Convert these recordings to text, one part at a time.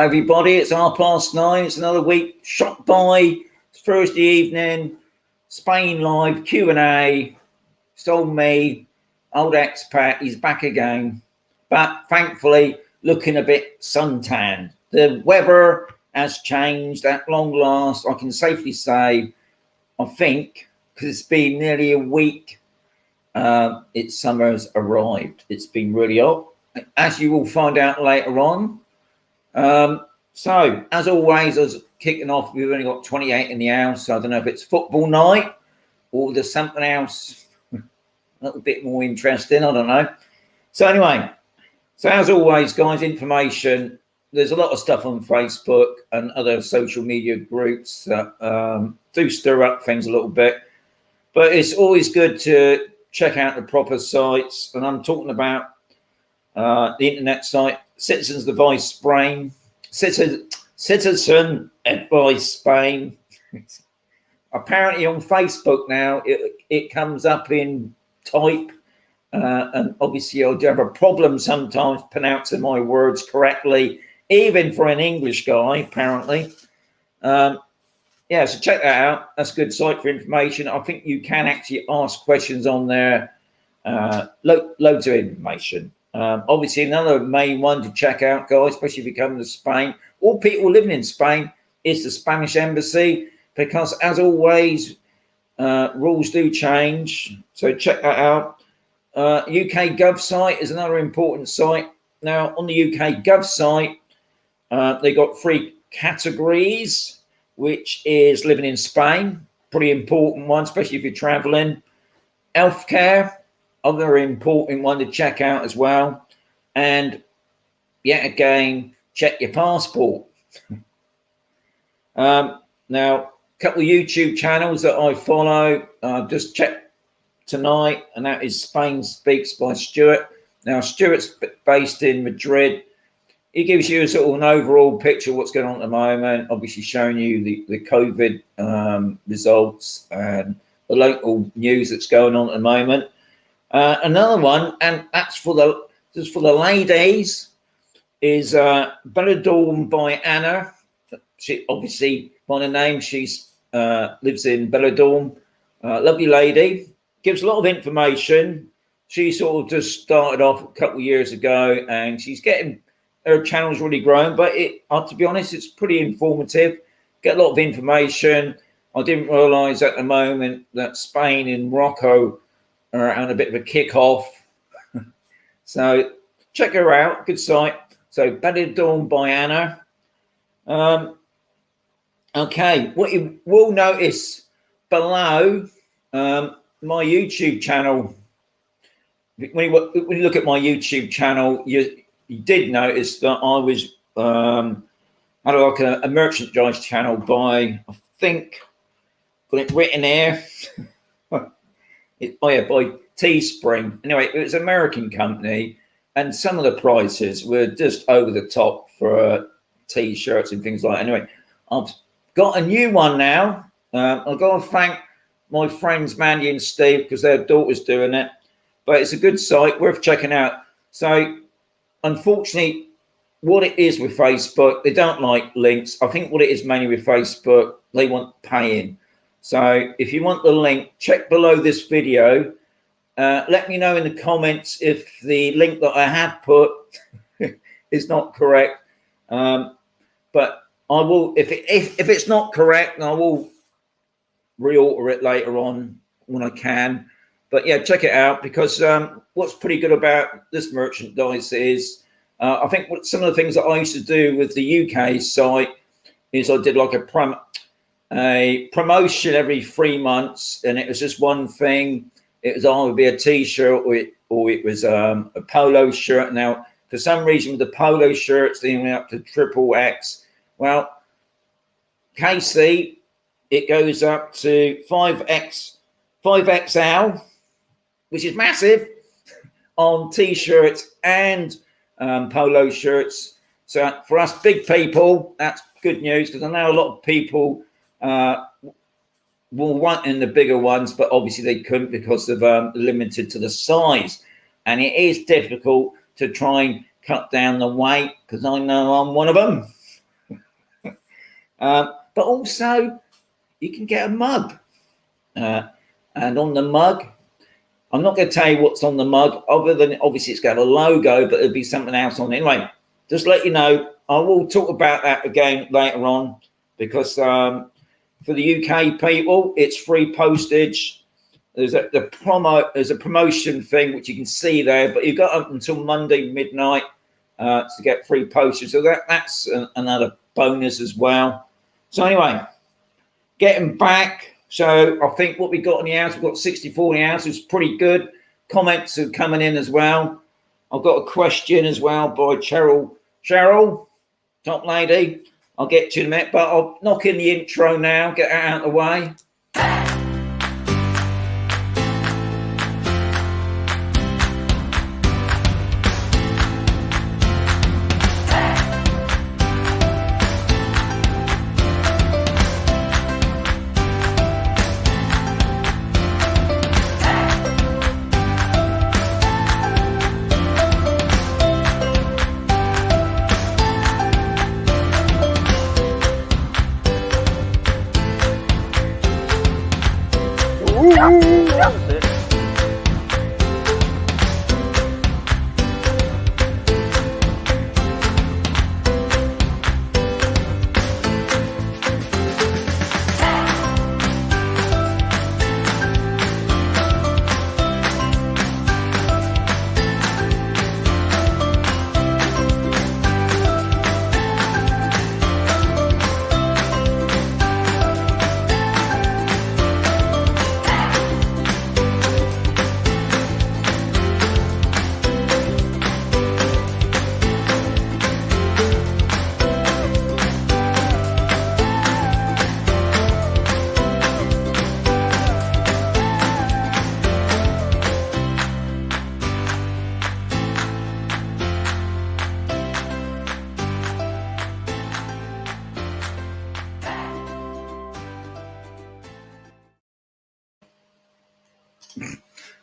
Hello everybody, it's 9:30, it's another week shot by. It's Thursday evening, Spain Live Q&A. It's old me, old expat, he's back again, but thankfully looking a bit suntanned. The weather has changed at long last, I can safely say, I think, because it's been nearly a week, summer's arrived. It's been really hot, as you will find out later on. So as always, I was kicking off, we've only got 28 in the house, so I don't know if it's football night or there's something else a little bit more interesting, I don't know. So anyway, so as always guys, information, there's a lot of stuff on Facebook and other social media groups that do stir up things a little bit, but it's always good to check out the proper sites, and I'm talking about the internet site Citizen Advice Spain. Citizen Advice Spain. Apparently on Facebook now it comes up in type, and obviously I do have a problem sometimes pronouncing my words correctly, even for an English guy apparently. Yeah, so check that out. That's a good site for information. I think you can actually ask questions on there. Loads of information. Obviously another main one to check out, guys, especially if you come to Spain or people living in Spain, is the Spanish embassy, because as always rules do change, so check that out. UK Gov site is another important site. Now on the UK Gov site they got 3 categories, which is living in Spain, pretty important one, especially if you're traveling. Healthcare, other important one to check out as well, and yet again check your passport. Now a couple of YouTube channels that I follow, just checked tonight, and that is Spain Speaks by Stuart. Now Stuart's based in Madrid. He gives you a sort of an overall picture of what's going on at the moment, obviously showing you the COVID results and the local news that's going on at the moment. Another one, and that's for the ladies, is Belladorm by Anna. She obviously by the name, she's lives in Belladorm. Lovely lady, gives a lot of information. She sort of just started off a couple of years ago, and she's getting her channel's really grown. But to be honest, it's pretty informative. Get a lot of information. I didn't realise at the moment that Spain and Morocco and a bit of a kick-off. So check her out, good site. So Benidorm by Anna. Okay, what you will notice below my YouTube channel, when you look at my YouTube channel, you did notice that I was had like a merchandise channel by, I think, got it written here. By Teespring. Anyway, it was an American company, and some of the prices were just over the top for t-shirts and things like that. Anyway, I've got a new one now. I've got to thank my friends Mandy and Steve because their daughter's doing it. But it's a good site, worth checking out. So, unfortunately, what it is with Facebook, they don't like links. I think what it is mainly with Facebook, they want paying. So if you want the link, check below this video. Let me know in the comments if the link that I have put is not correct. But I will, if it's not correct, I will reorder it later on when I can. But yeah, check it out, because what's pretty good about this merchandise is I think some of the things that I used to do with the UK site is I did like a promotion every 3 months, and it was just one thing. It was either be a t-shirt or it was a polo shirt. Now for some reason with the polo shirts they went up to XXX. Well, KC, it goes up to 5XL, which is massive on t-shirts and polo shirts. So for us big people, that's good news, because I know a lot of people will want in the bigger ones, but obviously they couldn't because of limited to the size, and it is difficult to try and cut down the weight, because I know I'm one of them. But also you can get a mug. And on the mug, I'm not going to tell you what's on the mug, other than obviously it's got a logo, but there'll be something else on it. Anyway, just let you know, I will talk about that again later on, because for the UK people, it's free postage. There's a promotion thing which you can see there, but you've got up until Monday midnight to get free postage. So that's another bonus as well. So anyway, getting back. So I think what we got in the house, we've got 64 in the house, it's pretty good. Comments are coming in as well. I've got a question as well by Cheryl. Cheryl, top lady, I'll get to you in a minute, but I'll knock in the intro now, get that out of the way.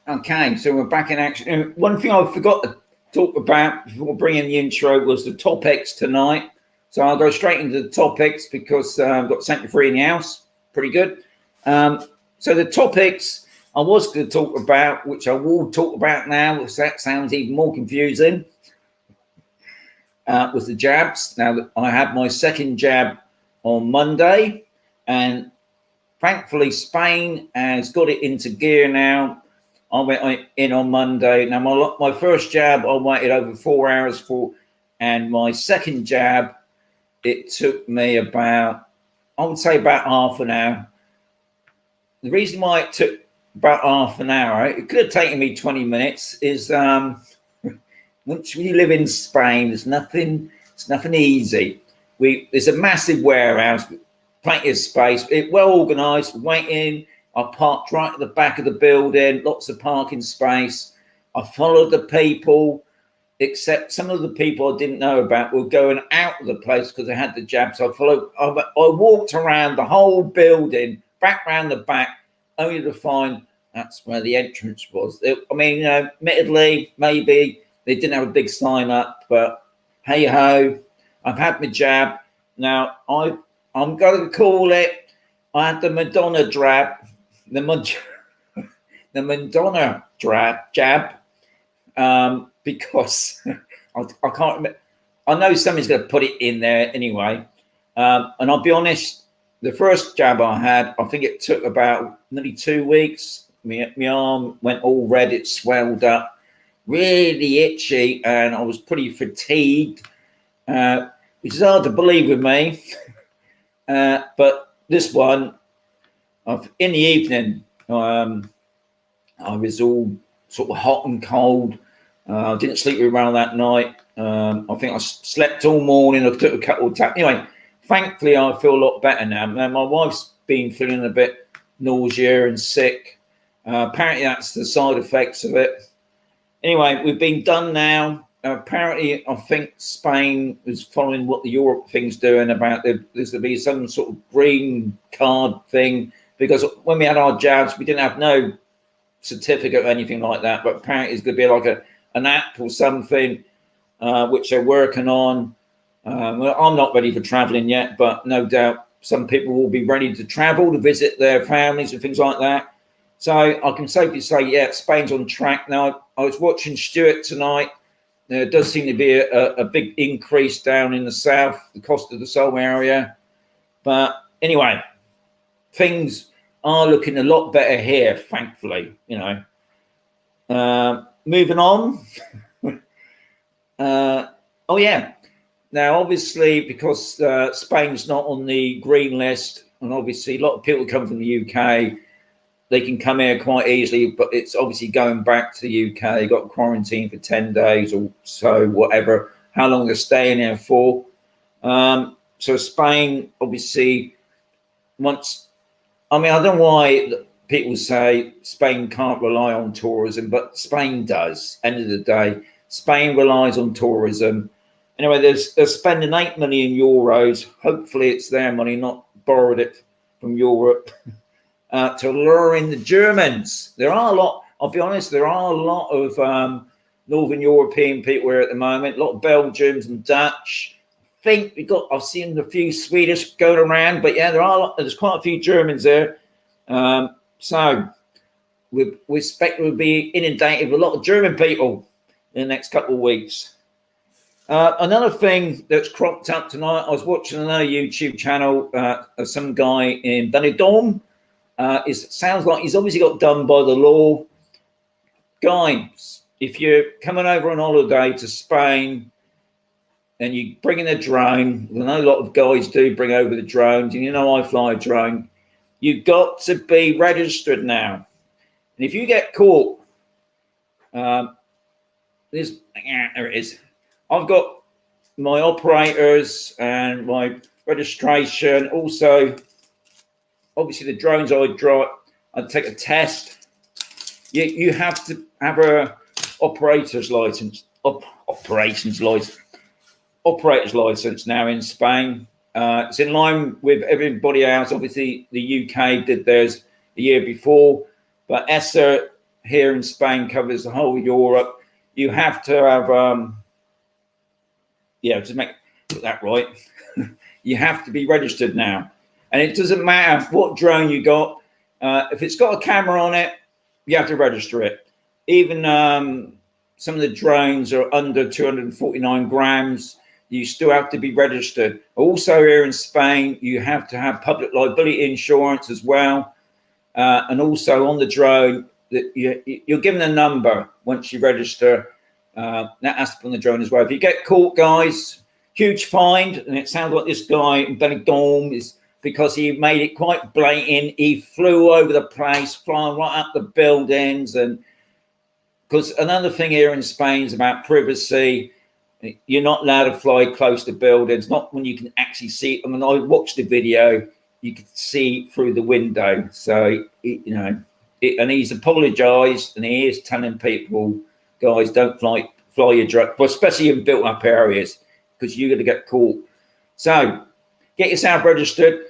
Okay, so we're back in action. One thing I forgot to talk about before bringing the intro was the topics tonight. So I'll go straight into the topics because I've got something free in the house. Pretty good. So the topics I was going to talk about, which I will talk about now, because that sounds even more confusing, was the jabs. Now, I had my second jab on Monday, and thankfully Spain has got it into gear now. I went in on Monday. Now, my first jab, I waited over 4 hours for, and my second jab, it took me about, I would say about half an hour. The reason why it took about half an hour, it could have taken me 20 minutes, is once you live in Spain, it's nothing easy. There's a massive warehouse, plenty of space, well organised, waiting. I parked right at the back of the building, lots of parking space. I followed the people, except some of the people I didn't know about were going out of the place because they had the jab. So I walked around the whole building, back round the back, only to find that's where the entrance was. I mean, admittedly, maybe they didn't have a big sign up, but hey ho, I've had my jab. Now I'm going to call it. I had the Madonna jab. The Madonna jab, because I can't remember. I know somebody's going to put it in there anyway. And I'll be honest, the first jab I had, I think it took about nearly 2 weeks. My arm went all red, it swelled up, really itchy, and I was pretty fatigued, which is hard to believe with me. But this one, in the evening, I was all sort of hot and cold. I didn't sleep very well that night. I think I slept all morning. I took a couple of taps. Anyway, thankfully, I feel a lot better now. Now, my wife's been feeling a bit nausea and sick. Apparently, that's the side effects of it. Anyway, we've been done now. Apparently, I think Spain is following what the Europe thing's doing about there's going to be some sort of green card thing. Because when we had our jabs, we didn't have no certificate or anything like that. But apparently it's going to be like an app or something, which they're working on. Well, I'm not ready for traveling yet, but no doubt some people will be ready to travel to visit their families and things like that. So I can safely say, yeah, Spain's on track now. I was watching Stuart tonight. There does seem to be a big increase down in the south, the Costa del Sol area. But anyway, things are looking a lot better here, thankfully, you know. Moving on. Oh, yeah. Now, obviously, because Spain's not on the green list, and obviously a lot of people come from the UK, they can come here quite easily, but it's obviously going back to the UK. They got quarantined for 10 days or so, whatever, how long they're staying here for. So Spain, obviously, once, I mean, I don't know why people say Spain can't rely on tourism, but Spain does. End of the day, Spain relies on tourism. Anyway, they're spending 8 million euros. Hopefully it's their money, not borrowed it from Europe, to lure in the Germans. There are a lot, I'll be honest, there are a lot of Northern European people here at the moment, a lot of Belgians and Dutch. I think I've seen a few Swedish going around, but yeah, there's quite a few Germans there. So we expect we'll be inundated with a lot of German people in the next couple of weeks. Another thing that's cropped up tonight, I was watching another YouTube channel of some guy in Benidorm. It sounds like he's obviously got done by the law. Guys, if you're coming over on holiday to Spain and you bring in a drone, I know a lot of guys do bring over the drones, and you know I fly a drone, you've got to be registered now. And if you get caught, there it is. I've got my operators and my registration. Also, obviously, the drones I'd take a test. You have to have a operator's license, operations license now in Spain. It's in line with everybody else. Obviously, the UK did theirs the year before, but ESA here in Spain covers the whole of Europe. You have to have, to put that right, you have to be registered now. And it doesn't matter what drone you got. If it's got a camera on it, you have to register it. Even some of the drones are under 249 grams. You still have to be registered. Also here in Spain, you have to have public liability insurance as well. And also on the drone, that you're given a number once you register. That has to be on the drone as well. If you get caught, guys, huge fine. And it sounds like this guy in Benidorm is, because he made it quite blatant. He flew over the place, flying right up the buildings. And because another thing here in Spain is about privacy. You're not allowed to fly close to buildings, not when you can actually see. I mean, I watched the video, you could see through the window. So, and he's apologized, and he is telling people, guys, don't fly your drone, but especially in built up areas, because you're going to get caught. So get yourself registered.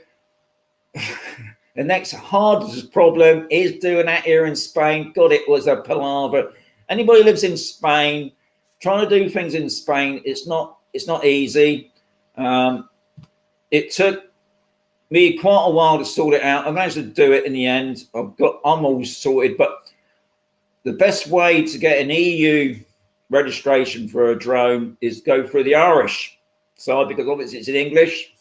The next hardest problem is doing that here in Spain. God, it was a palaver. Anybody who lives in Spain, trying to do things in Spain, it's not easy. It took me quite a while to sort it out. I managed to do it in the end. I'm all sorted, but the best way to get an EU registration for a drone is go through the Irish side, because obviously it's in English.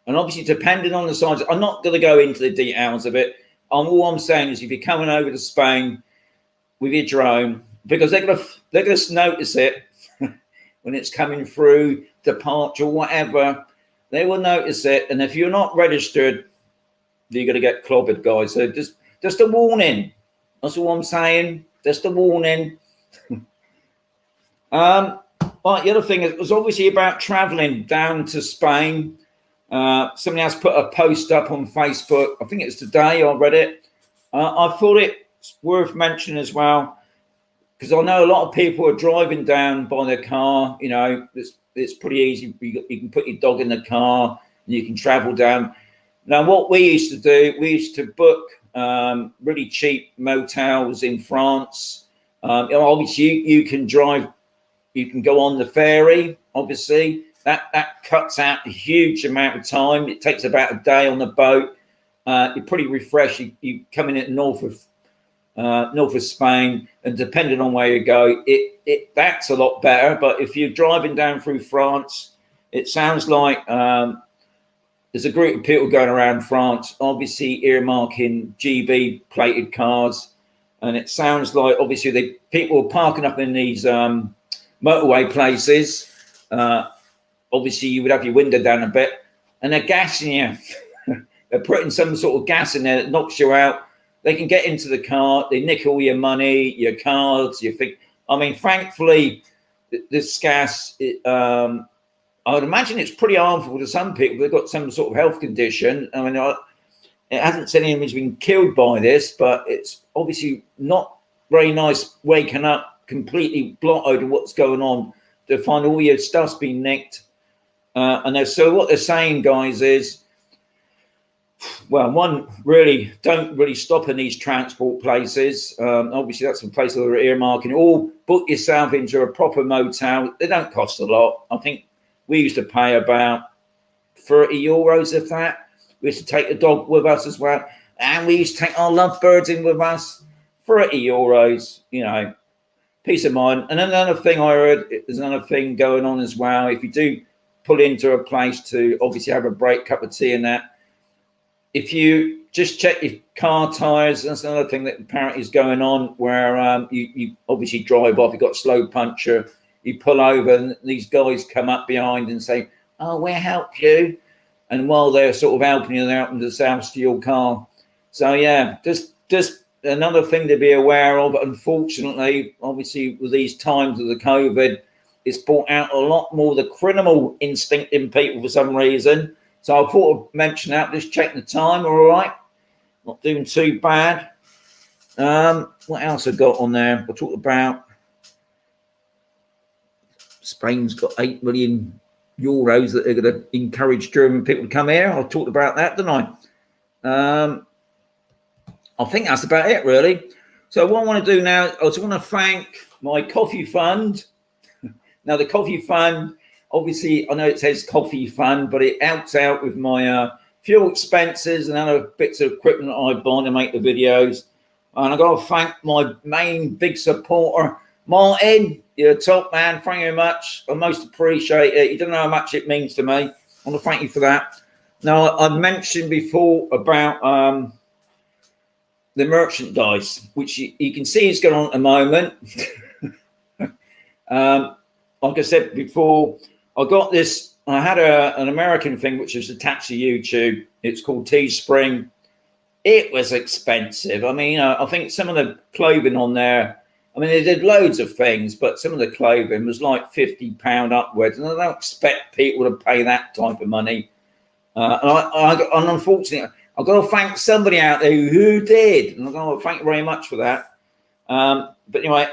And obviously, depending on the size, I'm not going to go into the details of it. All I'm saying is, if you're coming over to Spain with your drone, because they're going to notice it when it's coming through departure or whatever, they will notice it. And if you're not registered, you're going to get clobbered, guys. So just a warning. That's all I'm saying. Just a warning. But the other thing, it was obviously about traveling down to Spain. Somebody else put a post up on Facebook. I think it's today. I read it. I thought it's worth mentioning as well, because I know a lot of people are driving down by their car. It's pretty easy. You can put your dog in the car and you can travel down. Now, what we used to do, we used to book really cheap motels in France. Obviously, you can drive. You can go on the ferry. Obviously, that cuts out a huge amount of time. It takes about a day on the boat. You're pretty refreshed. You come in at north of Spain, and depending on where you go, that's a lot better. But if you're driving down through France, it sounds like there's a group of people going around France, obviously earmarking GB plated cars, and it sounds like obviously people are parking up in these motorway places. Obviously, you would have your window down a bit, and they're gassing you. They're putting some sort of gas in there that knocks you out. They can get into the car, they nick all your money, your cards, your thing. I mean, thankfully, this gas, I would imagine it's pretty harmful to some people. They've got some sort of health condition. I mean, it hasn't said anyone's been killed by this, but it's obviously not very nice waking up completely blotted of what's going on to find all your stuff's been nicked. So what they're saying, guys, is, well, one, really don't really stop in these transport places. Obviously, that's a place that they're earmarking. Or book yourself into a proper motel. They don't cost a lot. I think we used to pay about 30 euros of that. We used to take the dog with us as well. And we used to take our lovebirds in with us. 30 euros, you know, peace of mind. And another thing I heard, there's another thing going on as well. If you do pull into a place to obviously have a break, cup of tea and that, if you just check your car tyres, that's another thing that apparently is going on, where you obviously drive off, you've got a slow puncher, you pull over, and these guys come up behind and say, "Oh, we'll help you." And while they're sort of helping you, they're helping to souse to your car. So, yeah, just another thing to be aware of. Unfortunately, obviously, with these times of the COVID, it's brought out a lot more the criminal instinct in people for some reason. So I thought I'd mention that, just check the time, all right? Not doing too bad. What else I got on there? I talked about Spain's got 8 million euros that they're going to encourage German people to come here. I talked about that, didn't I? I think that's about it, really. So what I want to do now, I just want to thank my coffee fund. Now, the coffee fund, obviously, I know it says coffee fund, but it helps out with my fuel expenses and other bits of equipment I buy to make the videos. And I've got to thank my main big supporter, Martin. You're a top man. Thank you very much. I most appreciate it. You don't know how much it means to me. I want to thank you for that. Now, I mentioned before about the merchandise, which you can see is going on at the moment. Like I said before, I got this. I had an American thing which was attached to YouTube. It's called Teespring. It was expensive. I mean, I think some of the clothing on there, I mean, they did loads of things, but some of the clothing was like £50 upwards. And I don't expect people to pay that type of money. And unfortunately, I've got to thank somebody out there who did. And I've got to thank you very much for that. But anyway,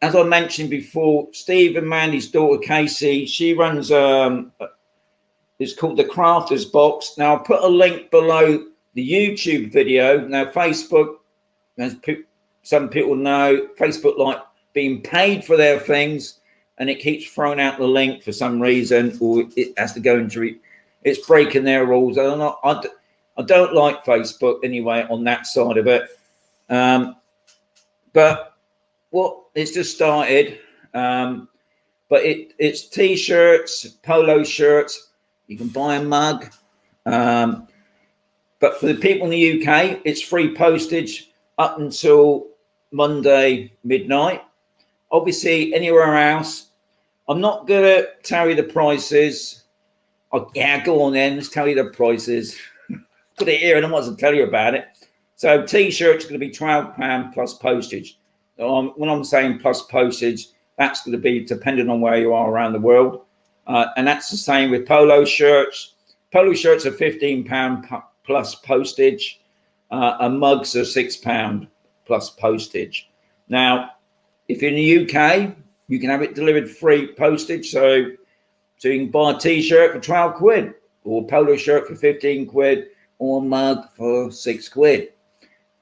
as I mentioned before, Steve and Mandy's daughter, Casey, she runs, it's called the Crafters Box. Now, I'll put a link below the YouTube video. Now, Facebook, as some people know, Facebook like being paid for their things, and it keeps throwing out the link for some reason, or it has to go into it's breaking their rules. I don't like Facebook anyway on that side of it. But it's just started. But it's t-shirts, polo shirts. You can buy a mug. But for the people in the UK, it's free postage up until Monday midnight. Obviously, anywhere else, I'm not going to tell you the prices. Yeah, go on then. Let's tell you the prices. Put it here and I want to tell you about it. So t-shirts going to be £12 plus postage. When I'm saying plus postage, that's going to be depending on where you are around the world. And that's the same with polo shirts. Polo shirts are £15 plus postage. And mugs are £6 plus postage. Now, if you're in the UK, you can have it delivered free postage. So you can buy a t-shirt for 12 quid, or a polo shirt for 15 quid, or a mug for 6 quid.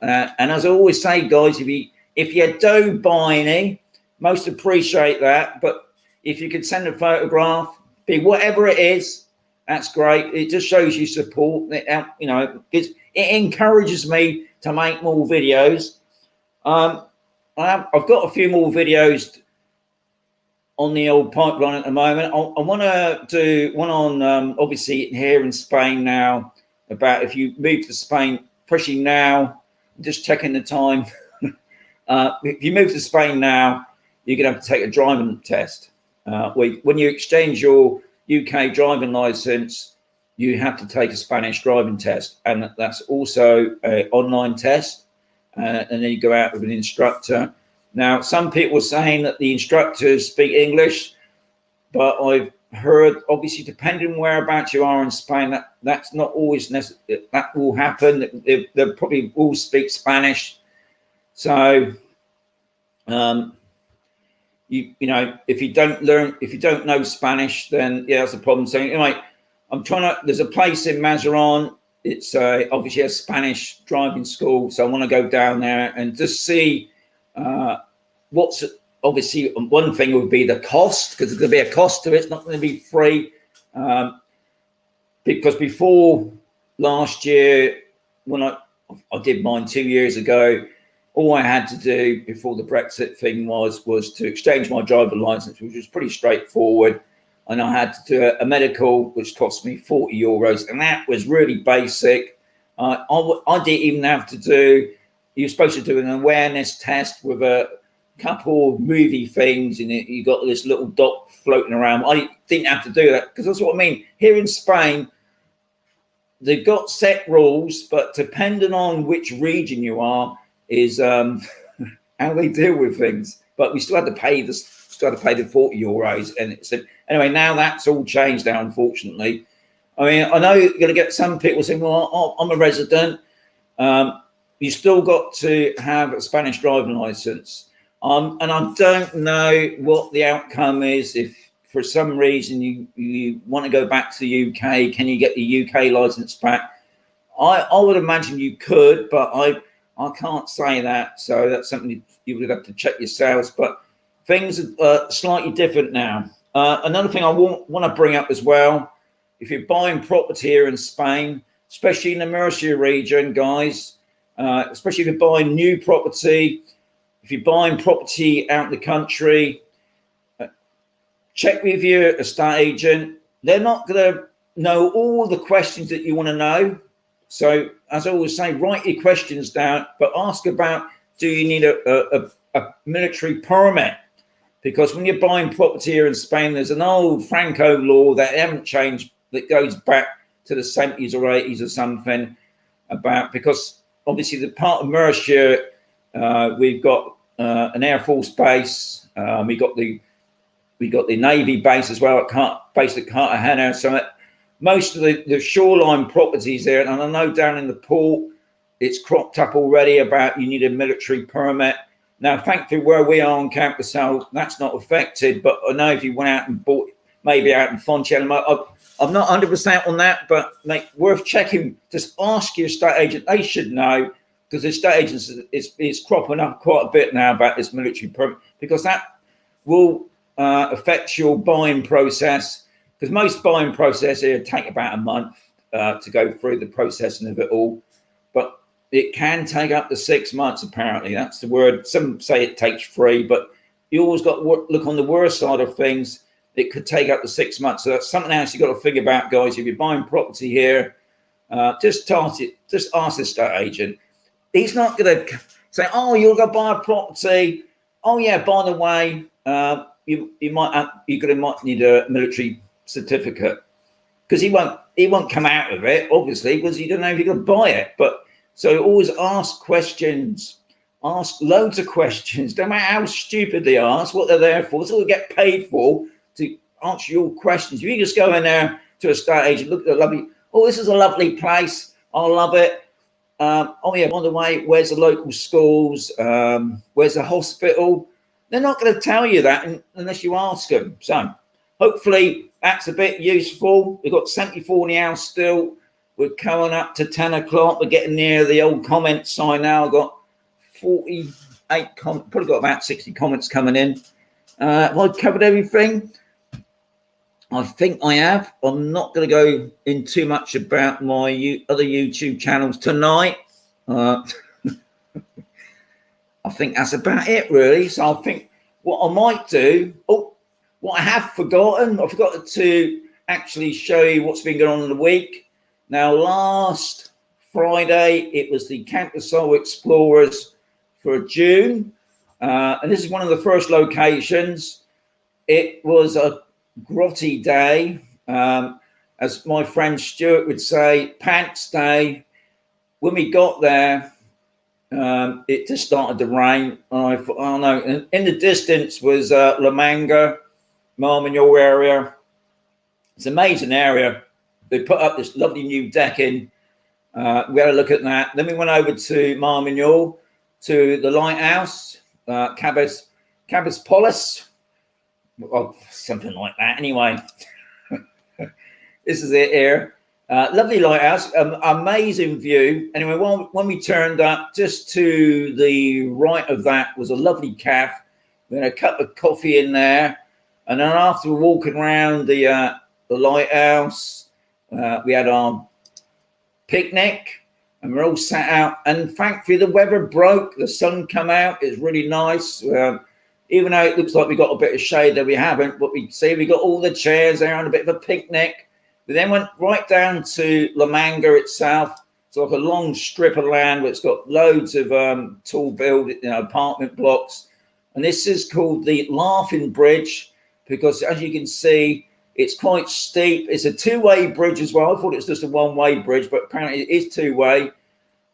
And as I always say, guys, if you do buy any, most appreciate that. But if you could send a photograph, be whatever it is. That's great. It just shows you support. You know, it encourages me to make more videos. I've got a few more videos on the old pipeline at the moment. I want to do one on obviously here in Spain now, about if you move to Spain, especially now, just checking the time. If you move to Spain now, you're going to have to take a driving test. When you exchange your UK driving license, you have to take a Spanish driving test, and that's also an online test. And then you go out with an instructor. Now, some people are saying that the instructors speak English, but I've heard, obviously, depending whereabouts you are in Spain, that's not always necessary. That will happen. They probably all speak Spanish. So, you know, if you don't know Spanish, then yeah, that's a problem. So anyway, there's a place in Mazarin. It's obviously a Spanish driving school, so I want to go down there and just see what's obviously one thing would be the cost, because there's going to be a cost to it. It's not going to be free, because before last year, when I did mine 2 years ago, all I had to do before the Brexit thing was to exchange my driver license, which was pretty straightforward. And I had to do a medical, which cost me €40, and that was really basic. I didn't even have to do. You're supposed to do an awareness test with a couple of movie things, and you got this little dot floating around. I didn't have to do that, because that's what I mean. Here in Spain, they've got set rules, but depending on which region you are, is how they deal with things. But we still had to pay the €40, and it's anyway. Now that's all changed now, unfortunately. I mean, I know you're going to get some people saying, "Well, I'm a resident." You still got to have a Spanish driving license, and I don't know what the outcome is. If for some reason you want to go back to the UK, can you get the UK license back? I would imagine you could, but I can't say that. So that's something you would have to check yourselves. But things are slightly different now. Another thing I want to bring up as well, if you're buying property here in Spain, especially in the Murcia region, guys, especially if you're buying new property, if you're buying property out in the country, check with your estate agent. They're not going to know all the questions that you want to know. So, as I always say, write your questions down, but ask about, do you need a military permit? Because when you're buying property here in Spain, there's an old Franco law that haven't changed, that goes back to the 70s or 80s or something, about, because obviously the part of Murcia, we've got an Air Force base, we got the Navy base as well, based at Cartagena. So most of the shoreline properties there, and I know down in the port, it's cropped up already about you need a military permit. Now, thankfully, where we are on Camp Casal, that's not affected. But I know if you went out and bought, maybe out in Fonticello, I'm not 100% on that, but worth checking. Just ask your estate agent; they should know, because the estate agents is cropping up quite a bit now about this military permit, because that will affect your buying process. Because most buying process here take about a month to go through the processing of it all, but it can take up to 6 months. Apparently, that's the word. Some say it takes 3, but you always got to look on the worst side of things. It could take up to 6 months. So that's something else you got to think about, guys. If you're buying property here, just ask the estate agent. He's not going to say, "Oh, you're going to buy a property. Oh yeah, by the way, you might need a military certificate," because he won't come out of it, obviously, because you don't know if you're going to buy it. But so always ask questions, ask loads of questions, no matter how stupid they are. That's what they're there for. That's what they get paid for, to answer your questions. If you just go in there to a estate agent, look at the lovely, "Oh, this is a lovely place, I love it. Oh yeah, by the way, where's the local schools? Where's the hospital?" They're not going to tell you that unless you ask them. So hopefully that's a bit useful. We've got 74 in the house still. We're coming up to 10 o'clock. We're getting near the old comment sign now. I've got 48 probably got about 60 comments coming in. Have I covered everything? I think I have. I'm not going to go in too much about my other YouTube channels tonight. I think that's about it, really. So I think what I might do, what I have forgotten, I forgot to actually show you what's been going on in the week. Now, last Friday, it was the Campusole Explorers for June. And this is one of the first locations. It was a grotty day. As my friend Stuart would say, pants day. When we got there, it just started to rain. I thought, oh no. And in the distance was La Manga, Marmignol area. It's an amazing area. They put up this lovely new decking. We had a look at that. Then we went over to Marmignol, to the lighthouse, Cabas Polis, or something like that. Anyway, this is it here. Lovely lighthouse, amazing view. Anyway, when we turned up, just to the right of that was a lovely cafe. We had a cup of coffee in there, and then after walking around the lighthouse, we had our picnic, and we're all sat out. And thankfully, the weather broke. The sun come out. It's really nice. Even though it looks like we got a bit of shade that we haven't, but we see we got all the chairs there on a bit of a picnic. We then went right down to La Manga itself. It's like a long strip of land where it's got loads of tall apartment blocks. And this is called the Laughing Bridge because, as you can see, it's quite steep. It's a two-way bridge as well. I thought it was just a one-way bridge, but apparently it is two-way.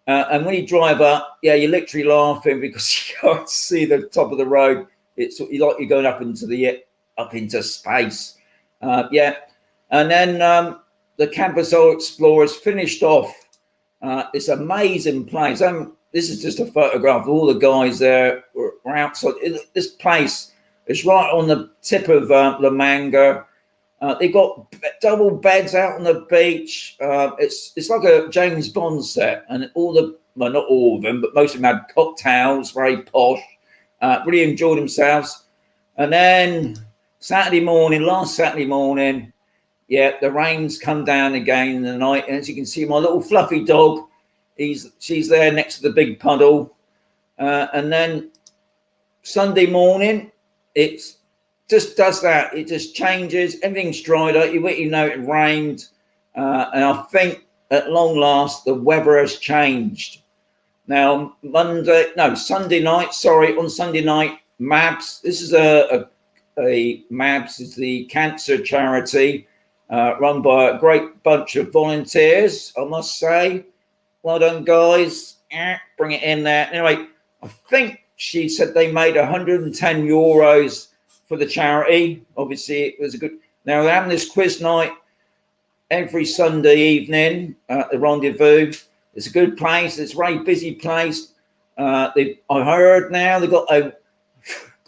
And when you drive up, yeah, you're literally laughing because you can't see the top of the road. It's like you're going up into space. Yeah. And then the Campusole Explorers finished off this amazing place. This is just a photograph of all the guys there were outside. This place is right on the tip of La Manga. They've got double beds out on the beach. It's like a James Bond set, and not all of them, but most of them had cocktails, very posh. Really enjoyed themselves. And then last Saturday morning, yeah, the rain's come down again in the night. And as you can see, my little fluffy dog, she's there next to the big puddle. And then Sunday morning, it just does that. It just changes. Everything's dried up. You know it rained. And I think at long last, the weather has changed. Now, Sunday night, on Sunday night, MABS, this is a MABS is the cancer charity run by a great bunch of volunteers, I must say. Well done, guys. Bring it in there. Anyway, I think she said they made 110 euros for the charity. Obviously, it was a good. Now, they're having this quiz night every Sunday evening at the Rendezvous. It's a good place. It's a very busy place. I heard now they've got to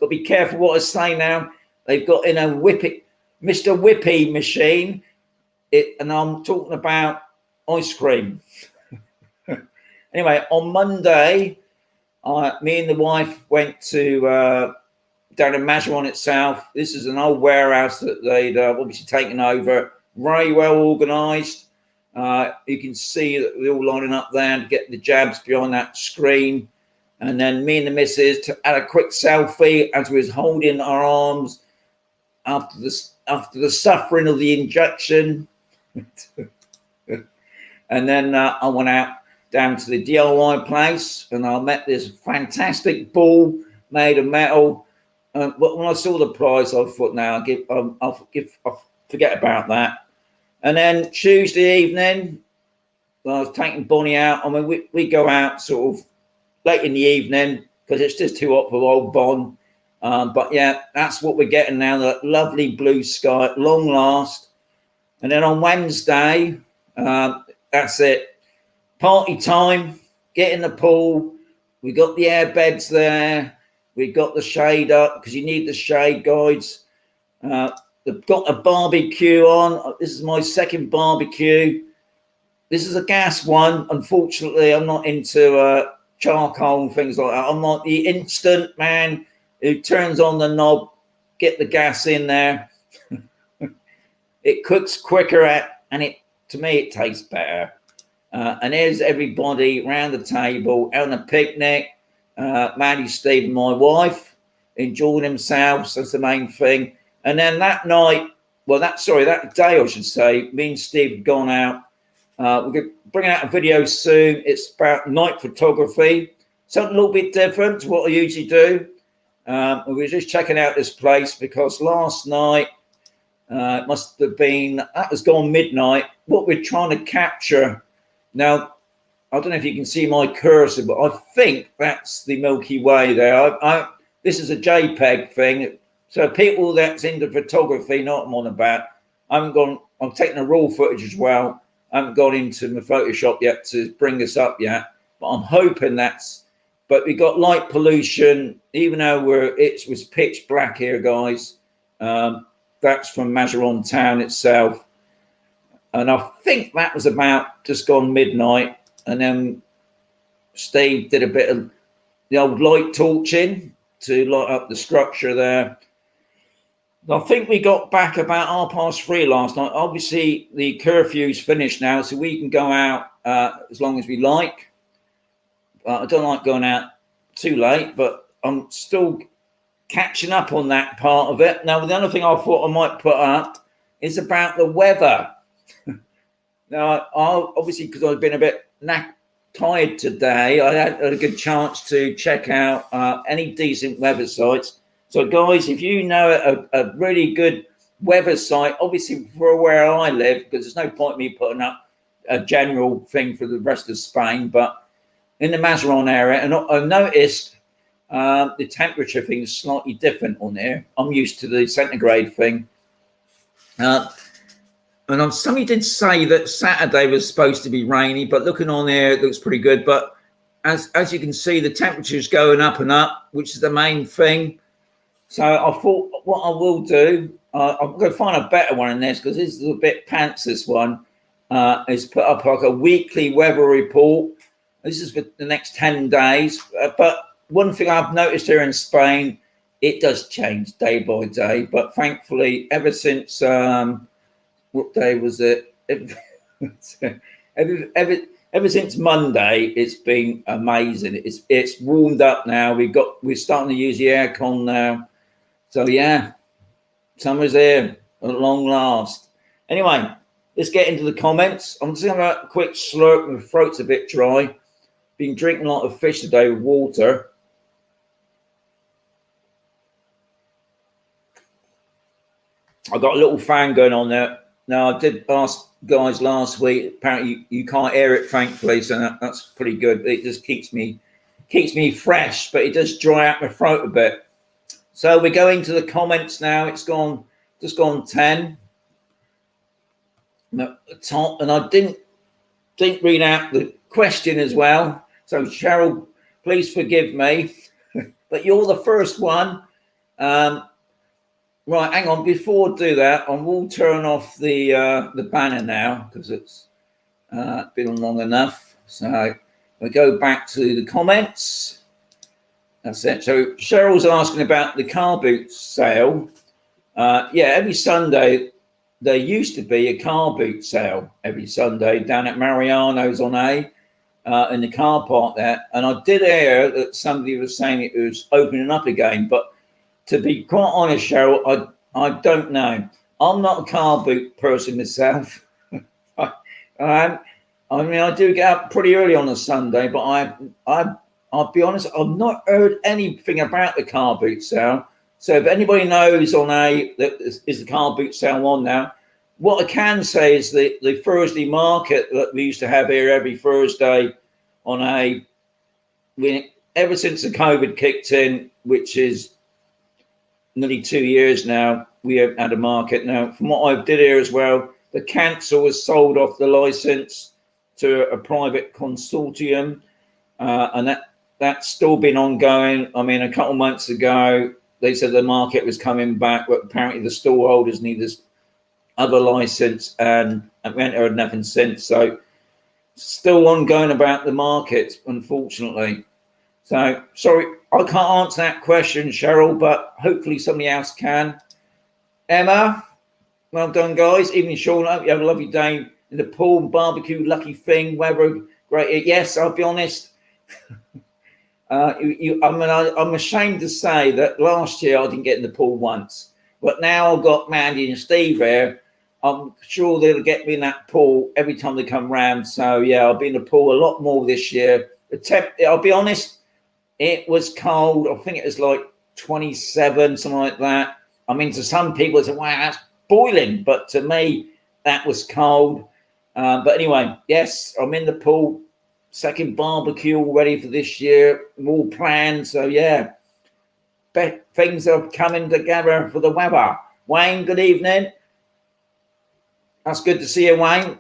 be careful what I say now. They've got in a Mr. Whippy machine. And I'm talking about ice cream. Anyway, on Monday, me and the wife went to down in Mazaron itself. This is an old warehouse that they'd obviously taken over. Very well organised. You can see that we're all lining up there to get the jabs behind that screen. And then me and the missus had a quick selfie as we was holding our arms after the suffering of the injection. And then I went out down to the DIY place and I met this fantastic ball made of metal. But when I saw the price, I thought, I'll forget about that. And then Tuesday evening, I was taking Bonnie out. I mean, we go out sort of late in the evening because it's just too hot for old Bon. But yeah, that's what we're getting now, that lovely blue sky at long last. And then on Wednesday, that's it. Party time, get in the pool. We got the air beds there. We got the shade up because you need the shade, guys. They've got a barbecue on. This is my second barbecue. This is a gas one. Unfortunately, I'm not into charcoal and things like that. I'm like the instant man who turns on the knob, get the gas in there. it cooks quicker, and to me it tastes better. And here's everybody around the table on a picnic. Maddie, Steve, and my wife enjoying themselves. That's the main thing. And then that night, that day, I should say, me and Steve had gone out. We're going to bring out a video soon. It's about night photography, something a little bit different to what I usually do. We were just checking out this place because last night, it must have been, that was gone midnight. What we're trying to capture now, I don't know if you can see my cursor, but I think that's the Milky Way there. This is a JPEG thing. So people that's into photography, not I'm on about, I'm taking a raw footage as well. I haven't gone into my Photoshop yet to bring this up yet, but I'm hoping but we got light pollution, even though it was pitch black here, guys. That's from Mazaron town itself. And I think that was about just gone midnight. And then Steve did a bit of the old light torching to light up the structure there. I think we got back about 3:30 last night. Obviously, the curfew's finished now, so we can go out as long as we like. I don't like going out too late, but I'm still catching up on that part of it. Now, the other thing I thought I might put up is about the weather. Now, obviously, because I've been a bit tired today, I had a good chance to check out any decent weather sites. So, guys, if you know a really good weather site, obviously for where I live, because there's no point me putting up a general thing for the rest of Spain, but in the Mazaron area, and I've noticed the temperature thing is slightly different on there. I'm used to the centigrade thing. And somebody did say that Saturday was supposed to be rainy, but looking on there, it looks pretty good. But as you can see, the temperature's going up and up, which is the main thing. So I thought what I will do, I'm going to find a better one in this because this is a bit pants, this one, is put up like a weekly weather report. This is for the next 10 days. But one thing I've noticed here in Spain, it does change day by day. But thankfully, ever since... what day was it? Ever since Monday, it's been amazing. It's warmed up now. We're starting to use the aircon now. So yeah, summer's here at long last. Anyway, let's get into the comments. I'm just gonna have a quick slurp. My throat's a bit dry. Been drinking a lot of fish today with water. I got a little fan going on there. Now, I did ask guys last week. Apparently, you can't hear it, thankfully, so that's pretty good. It just keeps me fresh, but it does dry out my throat a bit. So we're going to the comments now. It's just gone 10. At the top, and I didn't read out the question as well. So Cheryl, please forgive me, but you're the first one. Right, hang on. Before I do that, I will turn off the banner now because it's been long enough. So we go back to the comments. That's it. So Cheryl's asking about the car boot sale. Yeah, every Sunday there used to be a car boot sale every Sunday down at Mariano's on A in the car park there. And I did hear that somebody was saying it was opening up again, but to be quite honest, Cheryl, I don't know. I'm not a car boot person myself. I mean, I do get up pretty early on a Sunday, but I'll be honest, I've not heard anything about the car boot sale. So if anybody knows on A that is the car boot sale on now, what I can say is the Thursday market that we used to have here every Thursday on A, ever since the COVID kicked in, which is nearly 2 years now, we haven't had a market. Now, from what I did here as well, the council was sold off the license to a private consortium, and that's still been ongoing. I mean, a couple of months ago, they said the market was coming back, but apparently the stall holders need this other license, and we haven't heard nothing since. So, still ongoing about the market, unfortunately. So, sorry, I can't answer that question, Cheryl, but hopefully somebody else can. Emma, Well done, guys. Evening, Sean. Hope you have a lovely day in the pool and barbecue. Lucky thing, weather great. Yes, I'll be honest. I'm ashamed to say that last year I didn't get in the pool once, but now I've got Mandy and Steve here. I'm sure they'll get me in that pool every time they come round. So yeah, I'll be in the pool a lot more this year. I'll be honest, it was cold. I think it was like 27, something like that. I mean, to some people, it's wow, that's boiling, but to me, that was cold. But anyway, yes, I'm in the pool. Second barbecue already for this year. More planned. So yeah, things are coming together for the weather. Wayne, good evening. That's good to see you, Wayne.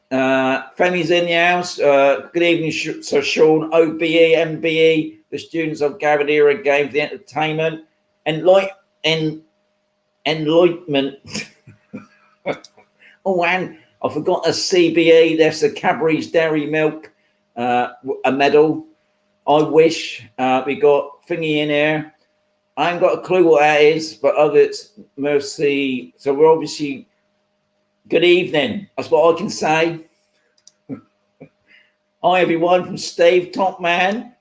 Femi's in the house. Good evening, Sir Sean. OBE, MBE. The students have gathered here again for the entertainment. Enlightenment. Oh, and I forgot a CBE. There's the Cadbury's Dairy Milk, a medal. I wish we got thingy in here. I ain't got a clue what that is, but others, mercy. So we're obviously good evening. That's what I can say. Hi, everyone, from Steve, top man.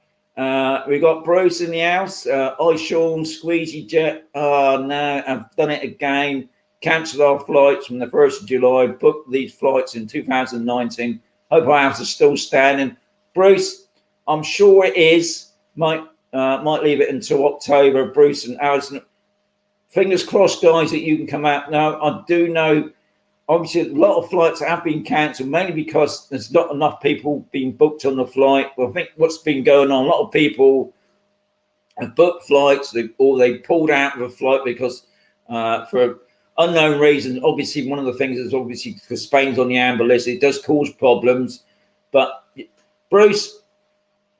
We got Bruce in the house. Hi, Sean, Squeezy Jet. Oh, no, I've done it again. Cancelled our flights from the 1st of July. Booked these flights in 2019. Hope our house is still standing. Bruce, I'm sure it is. Might leave it until October. Bruce and Alison. Fingers crossed, guys, that you can come out. Now, I do know, obviously, a lot of flights have been cancelled, mainly because there's not enough people being booked on the flight. Well, I think what's been going on, a lot of people have booked flights or they pulled out of a flight because for unknown reasons. Obviously, one of the things is obviously because Spain's on the amber list, it does cause problems. But Bruce,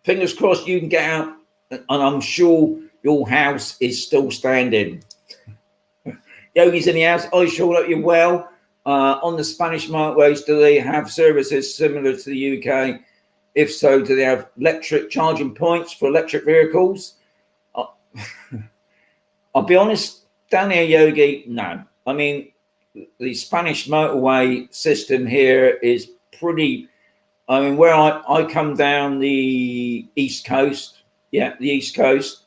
fingers crossed you can get out, and I'm sure your house is still standing. Yogi's in the house. I sure hope you're well. On the Spanish motorways, do they have services similar to the UK? If so, do they have electric charging points for electric vehicles? I'll be honest, down here, Yogi, no. I mean, the Spanish motorway system here is pretty. I mean, where I come down the East Coast, the East Coast,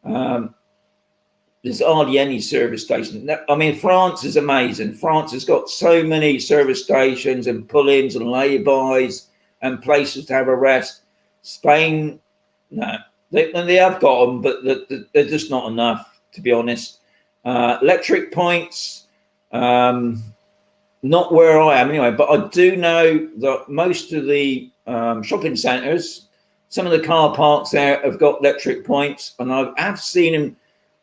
there's hardly any service stations. I mean, France is amazing. France has got so many service stations and pull-ins and lay-bys and places to have a rest. Spain, no, they have got them, but they're just not enough, to be honest. Electric points, not where I am anyway, but I do know that most of the shopping centres, some of the car parks there have got electric points, and I have seen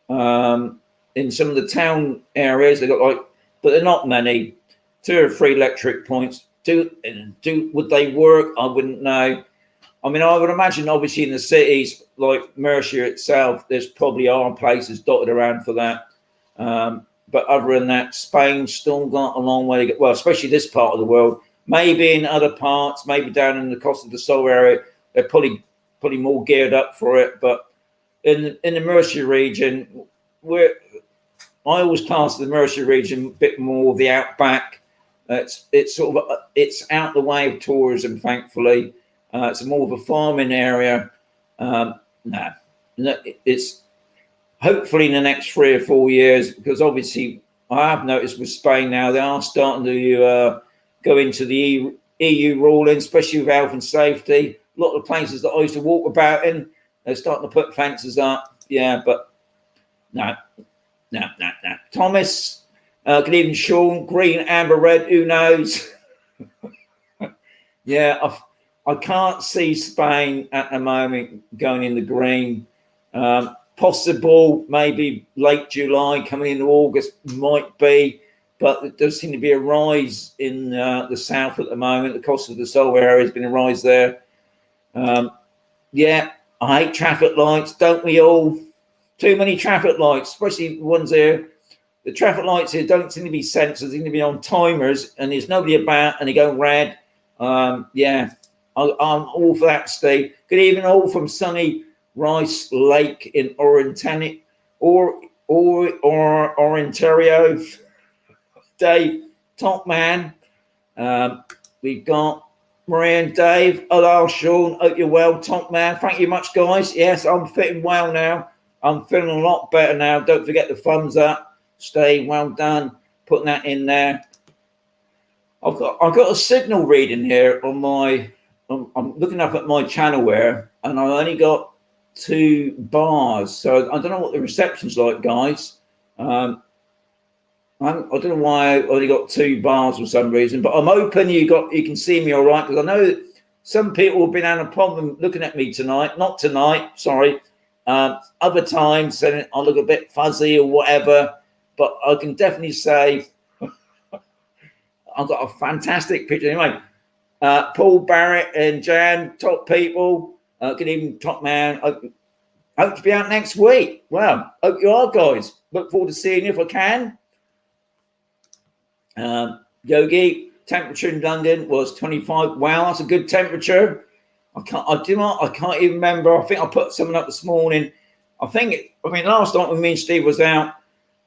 them in some of the town areas. They got but they're not many. 2 or 3 electric points. Would they work? I wouldn't know. I mean, I would imagine, obviously, in the cities like Mercia itself, there's probably are places dotted around for that. But other than that, Spain's still got a long way to go. Well, especially this part of the world. Maybe in other parts, maybe down in the Costa del Sol area, they're probably more geared up for it. But in the Mercia region, I always class the Mercia region a bit more the outback. It's sort of it's out the way of tourism, thankfully. It's more of a farming area. It's hopefully in the next 3 or 4 years, because obviously I have noticed with Spain now they are starting to go into the EU ruling, especially with health and safety. A lot of the places that I used to walk about in, they're starting to put fences up. Yeah, but no. Thomas, good evening, Sean. Green, amber, red, who knows? Yeah, I can't see Spain at the moment going in the green. Possible, maybe late July, coming into August, might be, but there does seem to be a rise in the south at the moment. The Costa del Sol area has been a rise there. Yeah, I hate traffic lights, don't we all? Too many traffic lights, especially ones here. The traffic lights here don't seem to be sensors, they seem to be on timers, and there's nobody about, and they go red. Yeah, I'm all for that, Steve. Good evening, all from sunny Rice Lake in Ontario. Dave, top man. We've got Maria and Dave. Hello, Sean. Hope you're well, top man. Thank you much, guys. Yes, I'm fitting well now. I'm feeling a lot better now. Don't forget the thumbs up. Stay well done. Putting that in there. I've got a signal reading here on my. I'm looking up at my channel here, and I only got 2 bars. So I don't know what the reception's like, guys. I don't know why I only got 2 bars for some reason, but I'm hoping you can see me all right, because I know that some people have been having a problem looking at me tonight. Not tonight, sorry. Other times, and I look a bit fuzzy or whatever, but I can definitely say I've got a fantastic picture. Anyway, Paul, Barrett, and Jan, top people. Good evening, top man. Hope to be out next week. Well, hope you are, guys. Look forward to seeing you if I can. Yogi, temperature in London was 25. Wow, that's a good temperature. I can't even remember. I think I put something up this morning. Last night when me and Steve was out,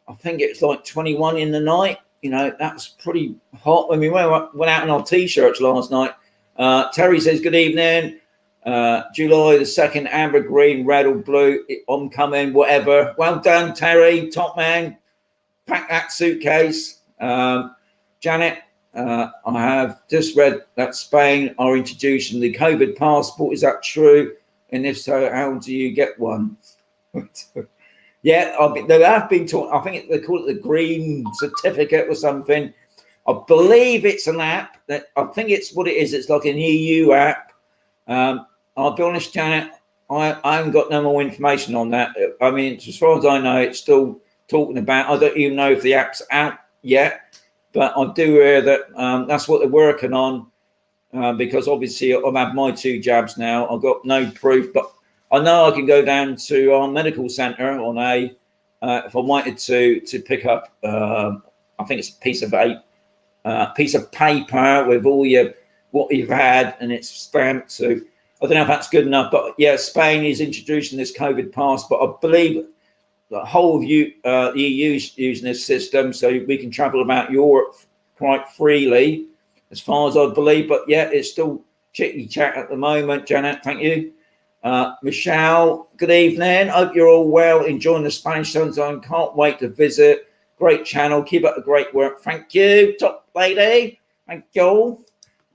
I think it's like 21 in the night. You know, that's pretty hot. When we went out in our t-shirts last night. Terry says, good evening. July the 2nd, amber, green, red or blue, oncoming, whatever. Well done, Terry, top man. Pack that suitcase. Janet, I have just read that Spain are introducing the COVID passport. Is that true? And if so, how do you get one? Yeah, they have been taught. I think they call it the green certificate or something. I believe it's an app. I think it's what it is. It's like an EU app. I'll be honest, Janet, I haven't got no more information on that. I mean, as far as I know, it's still talking about. I don't even know if the app's out yet, but I do hear that that's what they're working on, because obviously I've had my 2 jabs now. I've got no proof, but I know I can go down to our medical centre on if I wanted to pick up. I think it's a piece of paper with all what you've had, and it's stamped. So I don't know if that's good enough, but yeah, Spain is introducing this COVID passport. I believe the whole of the EU is using this system, so we can travel about Europe quite freely, as far as I believe. But yeah, it's still chitty chat at the moment. Janet, thank you. Michelle, good evening. Hope you're all well, enjoying the Spanish sunshine. Can't wait to visit. Great channel. Keep up the great work. Thank you, top lady. Thank you all.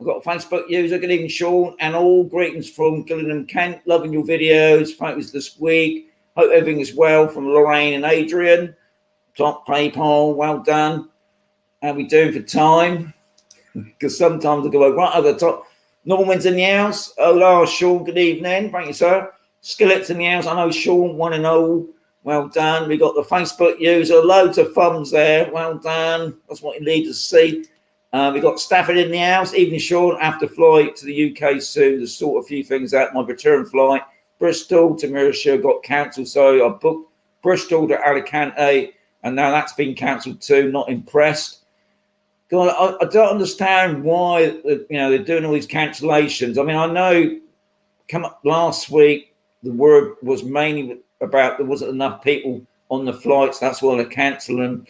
I've got a Facebook user. Good evening, Sean, and all greetings from Gillingham, Kent. Loving your videos, photos this week. Hope everything is well from Lorraine and Adrian. Top PayPal, well done. How we doing for time? Because sometimes I go right over the top. Norman's in the house. Hola, Sean. Good evening. Thank you, sir. Skillet's in the house. I know Sean, one and all. Well done. We got the Facebook user. Loads of thumbs there. Well done. That's what you need to see. We got Stafford in the house. Evening, Sean. I have to fly to the UK soon to sort a few things out. My return flight. Bristol to Mauritius got cancelled. So I booked Bristol to Alicante, and now that's been cancelled too. Not impressed. God, I don't understand why they're doing all these cancellations. I mean, I know come up last week, the word was mainly about there wasn't enough people on the flights. That's why they're cancelling.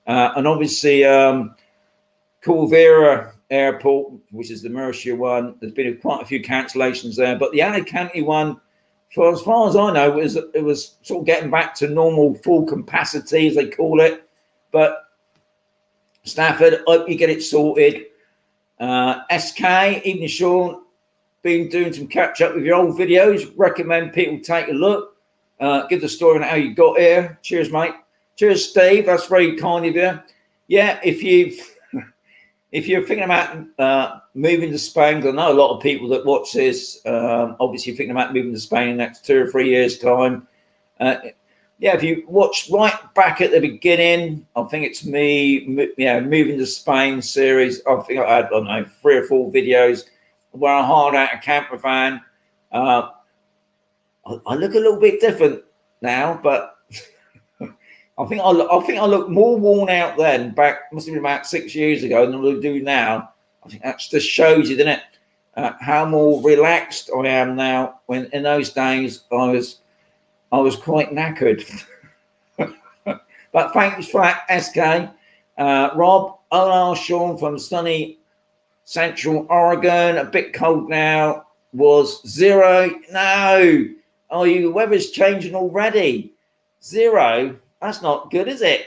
And obviously, Corvera Airport, which is the Mauritius one, there's been quite a few cancellations there. But the Alicante one, for as far as I know, it was sort of getting back to normal full capacity, as they call it. But Stafford, hope you get it sorted. SK, evening, Sean. Been doing some catch up with your old videos. Recommend people take a look. Give the story on how you got here. Cheers, mate. Cheers, Steve. That's very kind of you. Yeah, if you're thinking about moving to Spain, because I know a lot of people that watch this, obviously thinking about moving to Spain in the next 2 or 3 years' time. Yeah, if you watch right back at the beginning, I think it's me, moving to Spain series. I think I had, I don't know, 3 or 4 videos where I hired out a camper van. I look a little bit different now, but I think I look more worn out then. Back must have been about 6 years ago than I do now. I think that just shows you, doesn't it, how more relaxed I am now. When in those days I was quite knackered. But thanks for that, SK. Rob, Hola, Sean from sunny Central Oregon. A bit cold now. Was 0. No. Oh, the weather's changing already. 0. That's not good, is it?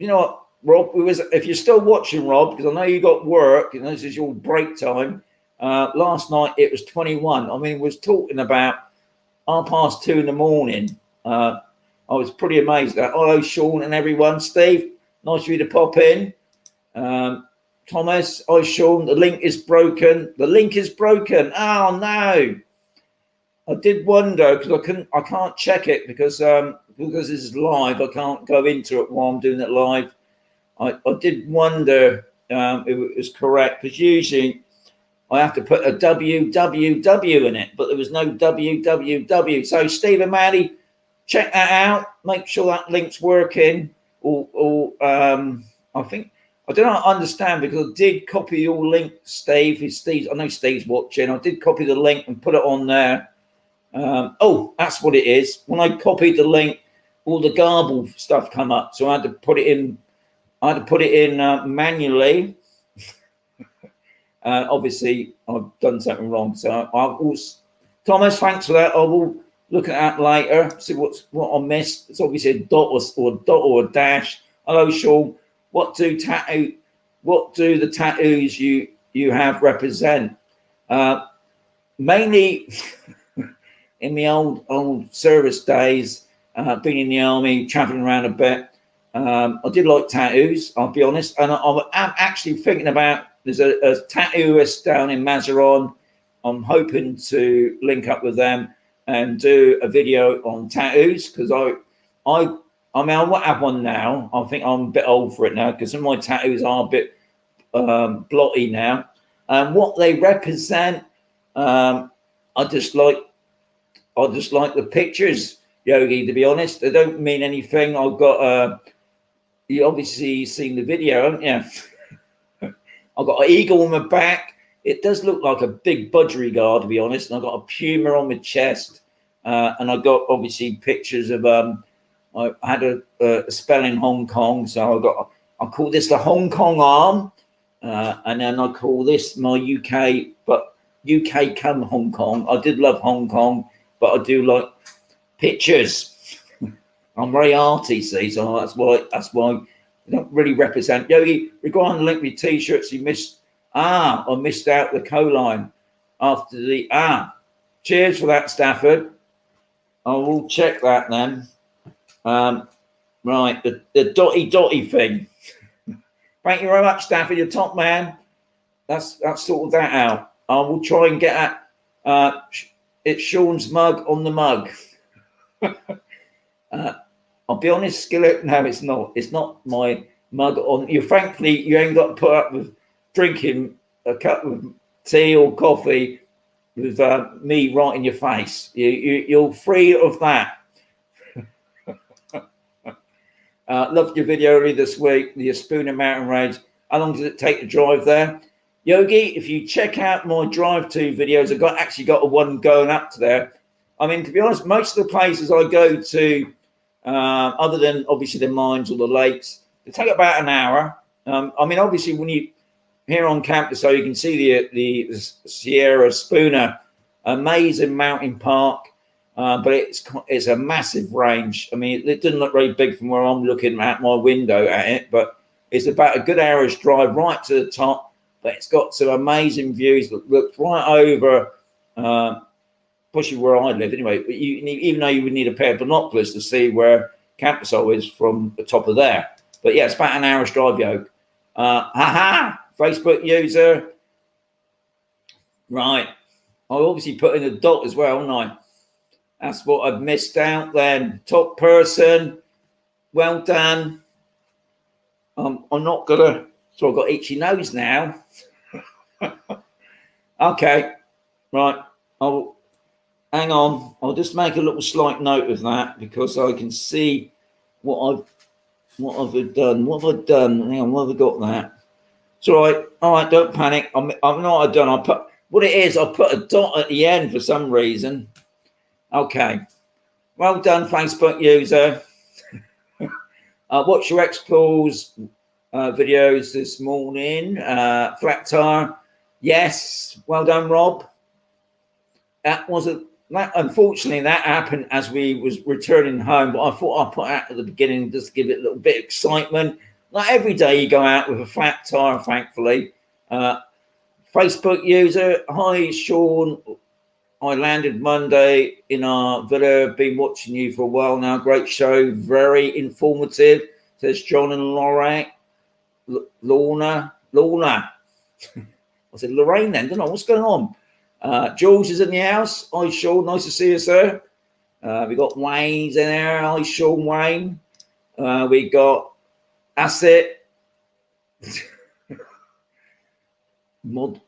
You know what, Rob? If you're still watching, Rob, because I know you got work, and this is your break time. Last night it was 21. I mean, we was talking about 2:30 in the morning. I was pretty amazed at that. Hello, Sean and everyone. Steve, nice for you to pop in. Thomas, hi, Sean. The link is broken. The link is broken. Oh no! I did wonder because I can't check it because this is live. I can't go into it while I'm doing it live. I did wonder if it was correct because usually I have to put a www in it, but there was no www. So Steve and Maddie, check that out. Make sure that link's working. Or I think I don't understand because I did copy your link, Steve. I know Steve's watching. I did copy the link and put it on there. Oh, that's what it is. When I copied the link, all the garble stuff come up, so I had to put it in. Manually. Obviously, I've done something wrong. So I also, Thomas, thanks for that. I will look at that later. See what I missed. It's obviously a dot or a dash. Hello, Sean. What do the tattoos you have represent? Mainly in the old service days, being in the army, traveling around a bit. I did like tattoos, I'll be honest, and I'm actually thinking about there's a tattooist down in Mazaron. I'm hoping to link up with them and do a video on tattoos because I mean I won't have one now. I think I'm a bit old for it now because some of my tattoos are a bit blotty now. And what they represent, I just like the pictures, Yogi. To be honest, they don't mean anything. I've got you obviously seen the video, haven't you? I've got an eagle on my back. It does look like a big budgerigar, to be honest. And I've got a puma on my chest, and I got obviously pictures of I had a spell in Hong Kong, so I call this the Hong Kong arm, and then I call this my UK, but UK come Hong Kong. I did love Hong Kong, but I do like pictures. I'm very arty, see, so that's why they don't really represent. Yogi, regarding the link with t-shirts, you missed. I missed out the co-line after the Cheers for that, Stafford. I will check that then. Right, the dotty thing. Thank you very much, Stafford. You're top man. That's sorted that out. I will try and get that. It's Sean's mug on the mug. I'll be honest, Skillet. No, it's not. It's not my mug on. Thankfully, you ain't got to put up with drinking a cup of tea or coffee with me right in your face. You're free of that. Loved your video earlier this week, the Spooner Mountain Range. How long does it take to drive there? Yogi, if you check out my drive to videos, I've actually got a one going up to there. I mean, to be honest, most of the places I go to, other than obviously the mines or the lakes, they take about an hour. I mean, obviously, when you here on campus, so you can see the Sierra Spooner, amazing mountain park, but it's a massive range. I mean, it doesn't look very big from where I'm looking at my window at it, but it's about a good hour's drive right to the top. But it's got some amazing views that look right over, pushing where I live anyway. But even though you would need a pair of binoculars to see where campus is from the top of there. But yeah, it's about an hour's drive, Yoke. Facebook user. Right. I obviously put in a dot as well, haven't I? That's what I've missed out then. Top person. Well done. I'm not gonna. So I've got itchy nose now. Okay. Right. Hang on. I'll just make a little slight note of that because I can see what I've done. What have I done? Hang on. What have I got that? It's all right. All right. Don't panic. I know what I've done. I put a dot at the end for some reason. Okay. Well done, Facebook user. What's your explores videos this morning. Flat tire. Yes. Well done, Rob. That wasn't that. Unfortunately, that happened as we was returning home. But I thought I'd put out at the beginning just to give it a little bit of excitement. Like every day, you go out with a flat tire. Thankfully, Facebook user. Hi, Sean. I landed Monday in our villa. Been watching you for a while now. Great show. Very informative. Says John and Lorna. I said Lorraine then. Don't know what's going on. George is in the house. Hi, Sean. Nice to see you, sir. We got Wayne's in there. Hi, Sean Wayne. We got Asset. Madonna.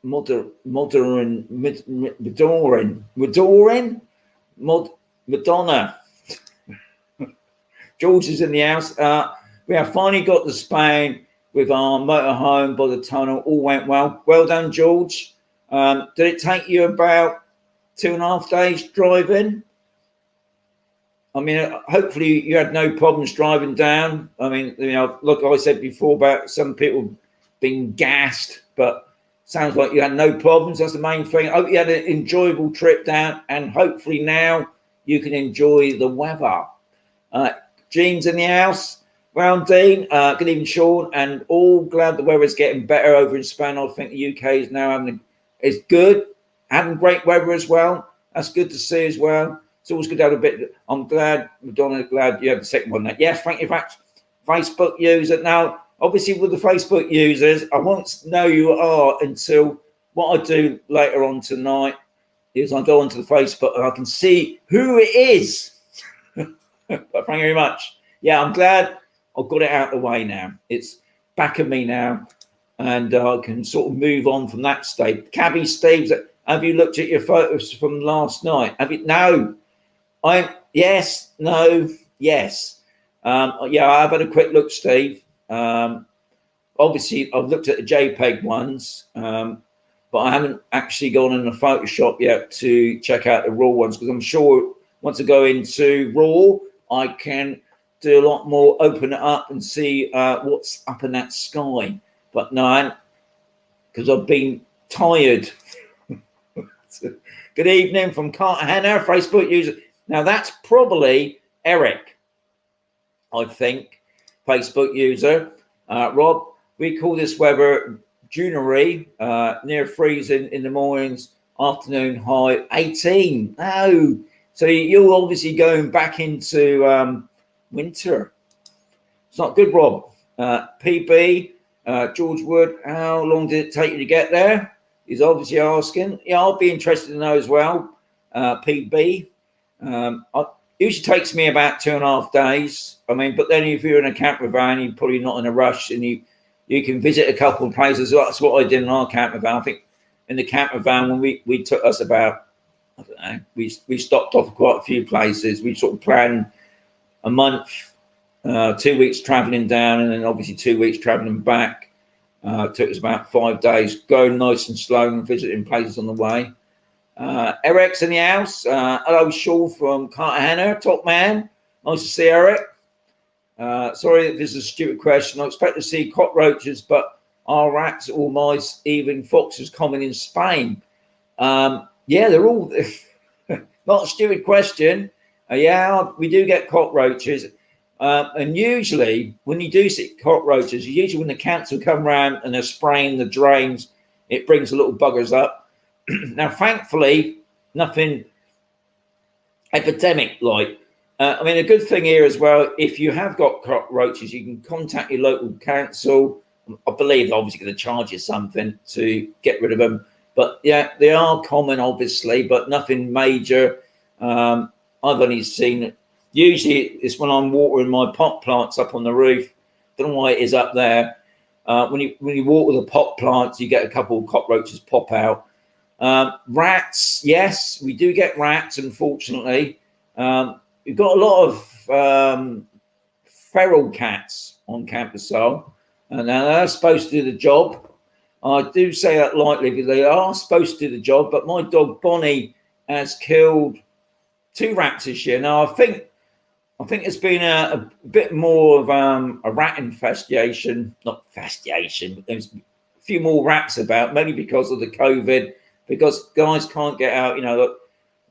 George is in the house. We have finally got to Spain with our motorhome by the tunnel. All went well. Well done, George. Did it take you about 2.5 days driving? I mean, hopefully you had no problems driving down. I mean, you know, look, I said before about some people being gassed, but sounds like you had no problems. That's the main thing. I hope you had an enjoyable trip down, and hopefully now you can enjoy the weather. Jean's in the house. Well, Dean, good evening, Sean, and all glad the weather is getting better over in Spain. I think the UK is now it's good, having great weather as well. That's good to see as well. It's always good to have a bit. I'm glad, Madonna, glad you had the second one. Yes, thank you, Facebook user. Now, obviously, with the Facebook users, I won't know who you are until what I do later on tonight is I go onto the Facebook and I can see who it is. But thank you very much. Yeah, I'm glad I've got it out of the way now. It's back of me now, and I can sort of move on from that state. Cabby Steve, have you looked at your photos from last night? Have you? No. Yes, no, yes. Yeah, I've had a quick look, Steve. Obviously, I've looked at the JPEG ones, but I haven't actually gone in the Photoshop yet to check out the RAW ones, because I'm sure once I go into RAW, I can do a lot more, open it up and see what's up in that sky. But no, because I've been tired. Good evening from Cartagena, Facebook user. Now that's probably Eric, I think, Facebook user. Rob, we call this weather Junary, near freezing in the mornings, afternoon high 18. Oh, so you're obviously going back into winter. It's not good, Rob. PB, George Wood, how long did it take you to get there? He's obviously asking. Yeah, I'll be interested to know as well. PB, it usually takes me about 2.5 days. I mean, but then if you're in a camper van, you're probably not in a rush, and you can visit a couple of places. That's what I did in our camper van. I think in the camper van, when we took us about, I don't know, we stopped off quite a few places. We sort of planned a month, 2 weeks traveling down, and then obviously 2 weeks traveling back. Took us about 5 days, going nice and slow and visiting places on the way. Eric's in the house. Hello, Sean from Cartagena, top man. Nice to see Eric. Sorry if this is a stupid question. I expect to see cockroaches, but are rats or mice, even foxes, common in Spain? Yeah, they're all not a stupid question. Yeah, we do get cockroaches. And usually when you do see cockroaches, usually when the council come around and they're spraying the drains, it brings the little buggers up. Now, thankfully, nothing epidemic like. I mean, a good thing here as well, if you have got cockroaches, you can contact your local council. I believe they're obviously going to charge you something to get rid of them. But yeah, they are common, obviously, but nothing major. I've only seen it. Usually it's when I'm watering my pot plants up on the roof. Don't know why it is up there. When you water the pot plants, you get a couple of cockroaches pop out. Rats, yes, we do get rats, unfortunately. We've got a lot of feral cats on Campusole, and they're supposed to do the job. I do say that lightly because they are supposed to do the job, but my dog Bonnie has killed 2 rats this year. Now, I think I think there's been a bit more of a rat infestation, not infestation. There's a few more rats about, mainly because of the COVID, because guys can't get out. You know,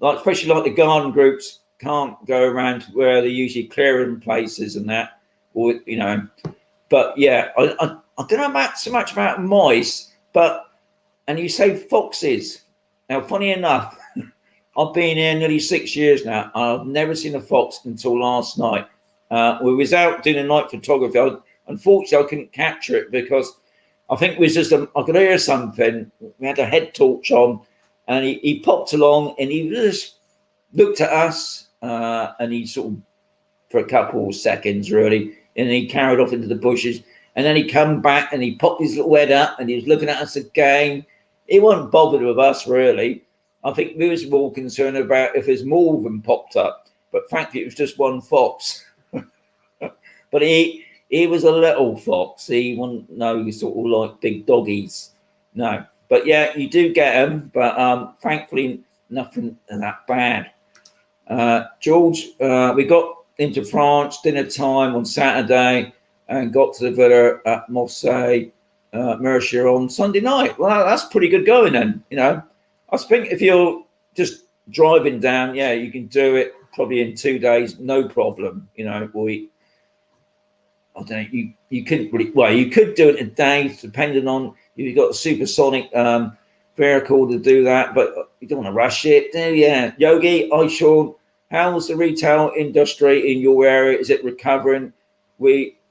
like especially like the garden groups can't go around where they're usually clearing places and that, or you know. But yeah, I don't know about so much about mice, but and you say foxes. Now, funny enough, I've been here nearly 6 years now. I've never seen a fox until last night. We was out doing night photography. Unfortunately, I couldn't capture it because I think it was just I could hear something. We had a head torch on, and he popped along and he just looked at us, and he sort of for a couple of seconds really, and he carried off into the bushes. And then he come back and he popped his little head up and he was looking at us again. He wasn't bothered with us really. I think we was more concerned about if there's more of them popped up. But thankfully it was just one fox. But he was a little fox. He wasn't no sort of like big doggies. No. But yeah, you do get them. But thankfully nothing that bad. George, we got into France dinner time on Saturday and got to the villa at Marseille, Mercier on Sunday night. Well, that's pretty good going then, you know. I think if you're just driving down, yeah, you can do it probably in 2 days, no problem, you know. I don't know, you couldn't really, well, you could do it in a day, depending on if you've got a supersonic vehicle to do that, but you don't want to rush it, do you? Yogi, Sean, how's the retail industry in your area? Is it recovering?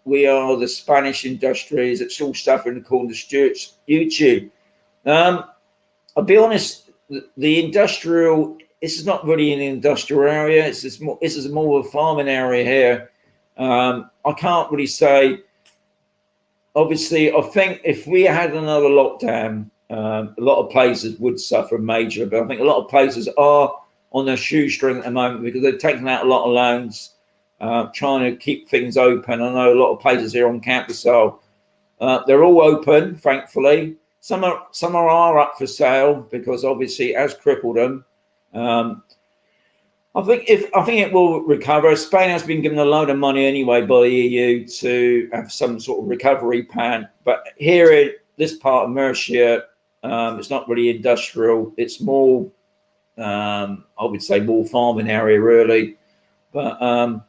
We are the Spanish industry. Is it still suffering according to Stuart's YouTube? I'll be honest, the industrial, this is not really an industrial area. This is more of a farming area here. I can't really say. Obviously, I think if we had another lockdown, a lot of places would suffer major, but I think a lot of places are on their shoestring at the moment because they're taking out a lot of loans, trying to keep things open. I know a lot of places here on campus, so they're all open, thankfully. Some are up for sale because obviously it has crippled them. I think it will recover. Spain has been given a load of money anyway by the EU to have some sort of recovery plan. But here in this part of Mercia, it's not really industrial. It's more, I would say, more farming area really. But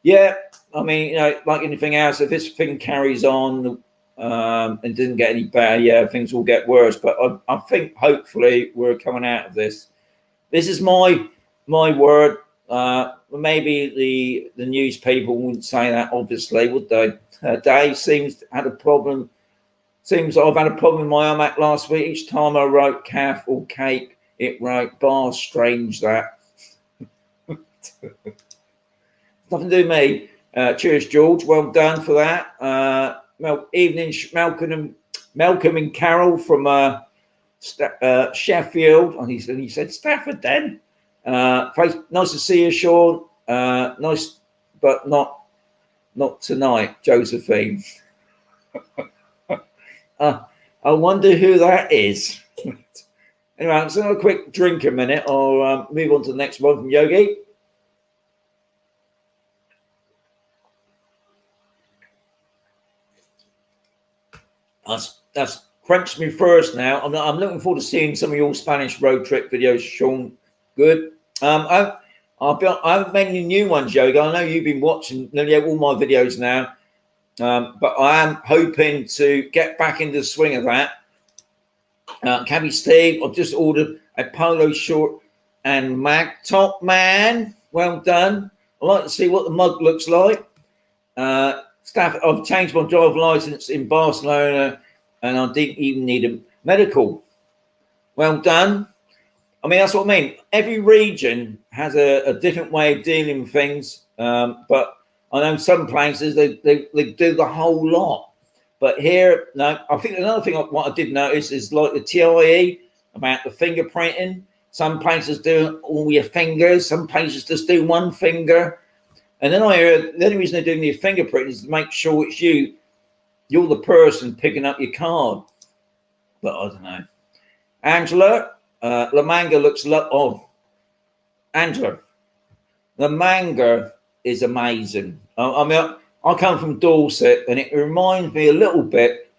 yeah, I mean, you know, like anything else, if this thing carries on and doesn't get any better, yeah, things will get worse. But I think hopefully we're coming out of this. This is my word. Maybe the news people wouldn't say that, obviously, would they? Dave seems had a problem. Seems I've had a problem with my iMac last week. Each time I wrote calf or cake, it wrote bar. Strange that. Nothing to do with me. Cheers, George. Well done for that. Evening, Malcolm and Carol from Sheffield. And he said Stafford then. Nice to see you, Sean. Nice, but not tonight, Josephine. I wonder who that is. Anyway, let's have a quick drink a minute. I'll move on to the next one from Yogi. That's quenched me first now. I'm looking forward to seeing some of your Spanish road trip videos, Sean. Good. I haven't made any new ones, Yogi. I know you've been watching nearly all my videos now, but I am hoping to get back into the swing of that. Cabby Steve, I've just ordered a polo short and mag top, man. Well done. I'd like to see what the mug looks like. Staff, I've changed my driver license in Barcelona and I didn't even need a medical. Well done. I mean, that's what I mean. Every region has a different way of dealing with things. But I know some places they do the whole lot. But here, no, I think another thing what I did notice is like the TIE about the fingerprinting. Some places do all your fingers, some places just do one finger. And then I heard the only reason they're doing your fingerprint is to make sure it's you're the person picking up your card. But I don't know. Angela, La Manga looks Angela, La Manga is amazing. I mean, I come from Dorset, and it reminds me a little bit,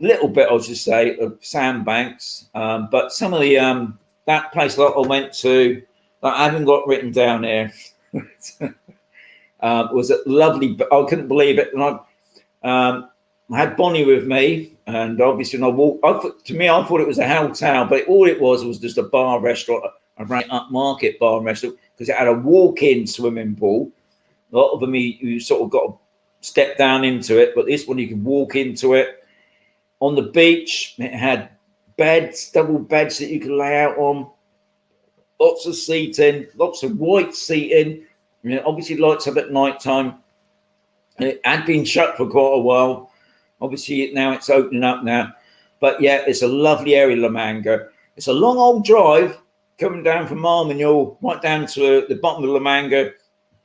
I should say, of Sandbanks. But some of the that place that I went to, that I haven't got written down here, was a lovely. I couldn't believe it, and I had Bonnie with me, and obviously when I walked, I thought it was a hotel, but all it was just a bar restaurant, a right upmarket bar restaurant, because it had a walk-in swimming pool. A lot of them you sort of got to step down into it, but this one you could walk into it. On the beach, it had beds, double beds that you could lay out on, lots of seating, lots of white seating. You know, obviously lights up at night time. It had been shut for quite a while. Obviously now it's opening up now. But yeah, it's a lovely area, La Manga. It's a long old drive coming down from Marmignol right down to the bottom of La Manga.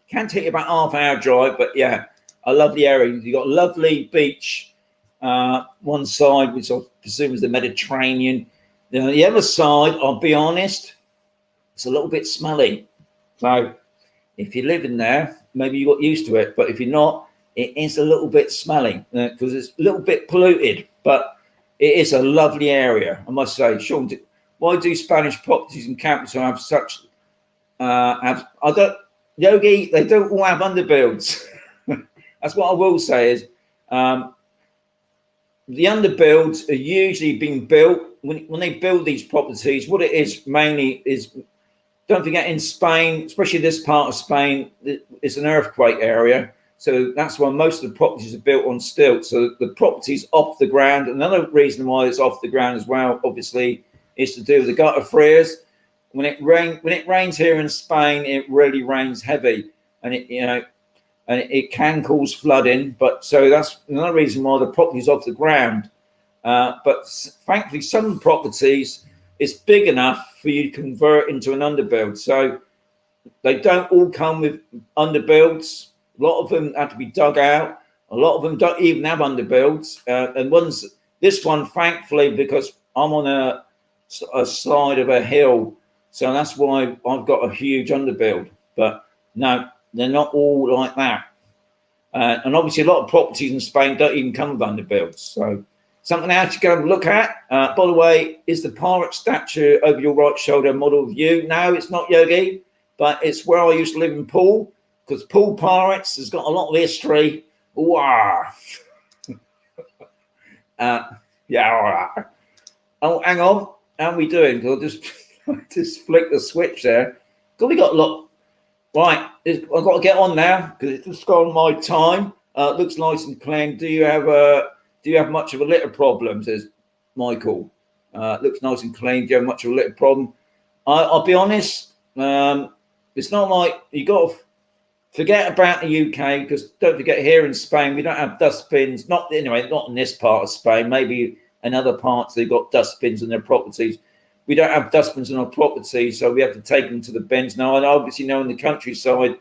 Can take you about half-hour drive, but yeah, a lovely area. You've got a lovely beach, one side, which I presume is the Mediterranean. You know, the other side, I'll be honest, it's a little bit smelly. So if you're living there, maybe you got used to it. But if you're not, it is a little bit smelly because it's a little bit polluted. But it is a lovely area, I must say. Sean, why do Spanish properties and camps have such? Yogi, they don't all have underbuilds. That's what I will say is the underbuilds are usually being built when they build these properties. What it is mainly is, don't forget, in Spain, especially this part of Spain, it's an earthquake area. So that's why most of the properties are built on stilts. So the property's off the ground. Another reason why it's off the ground as well, obviously, is to do with the gutter freers. When it rains here in Spain, it really rains heavy, and it can cause flooding. But so that's another reason why the property's off the ground. But thankfully, some properties it's big enough for you to convert into an underbuild. So they don't all come with underbuilds. A lot of them have to be dug out. A lot of them don't even have underbuilds. And this one, thankfully, because I'm on a side of a hill. So that's why I've got a huge underbuild. But no, they're not all like that. And obviously, a lot of properties in Spain don't even come with underbuilds. So something else to go and look at. By the way, is the pirate statue over your right shoulder a model of you? No, it's not, Yogi, but it's where I used to live in Poole, because Poole Pirates has got a lot of history. Wow. Yeah, all right. Oh, hang on. How are we doing? I'll just flick the switch there. We got a lot. Right, I've got to get on now because it's just gone my time. Looks nice and clean. Do you have much of a litter problem? Says Michael. Looks nice and clean. Do you have much of a litter problem? I'll be honest. It's not like you got to forget about the UK, because don't forget, here in Spain we don't have dustbins. Not in this part of Spain. Maybe in other parts they've got dustbins in their properties. We don't have dustbins in our property, so we have to take them to the bins. Now, and obviously, in the countryside,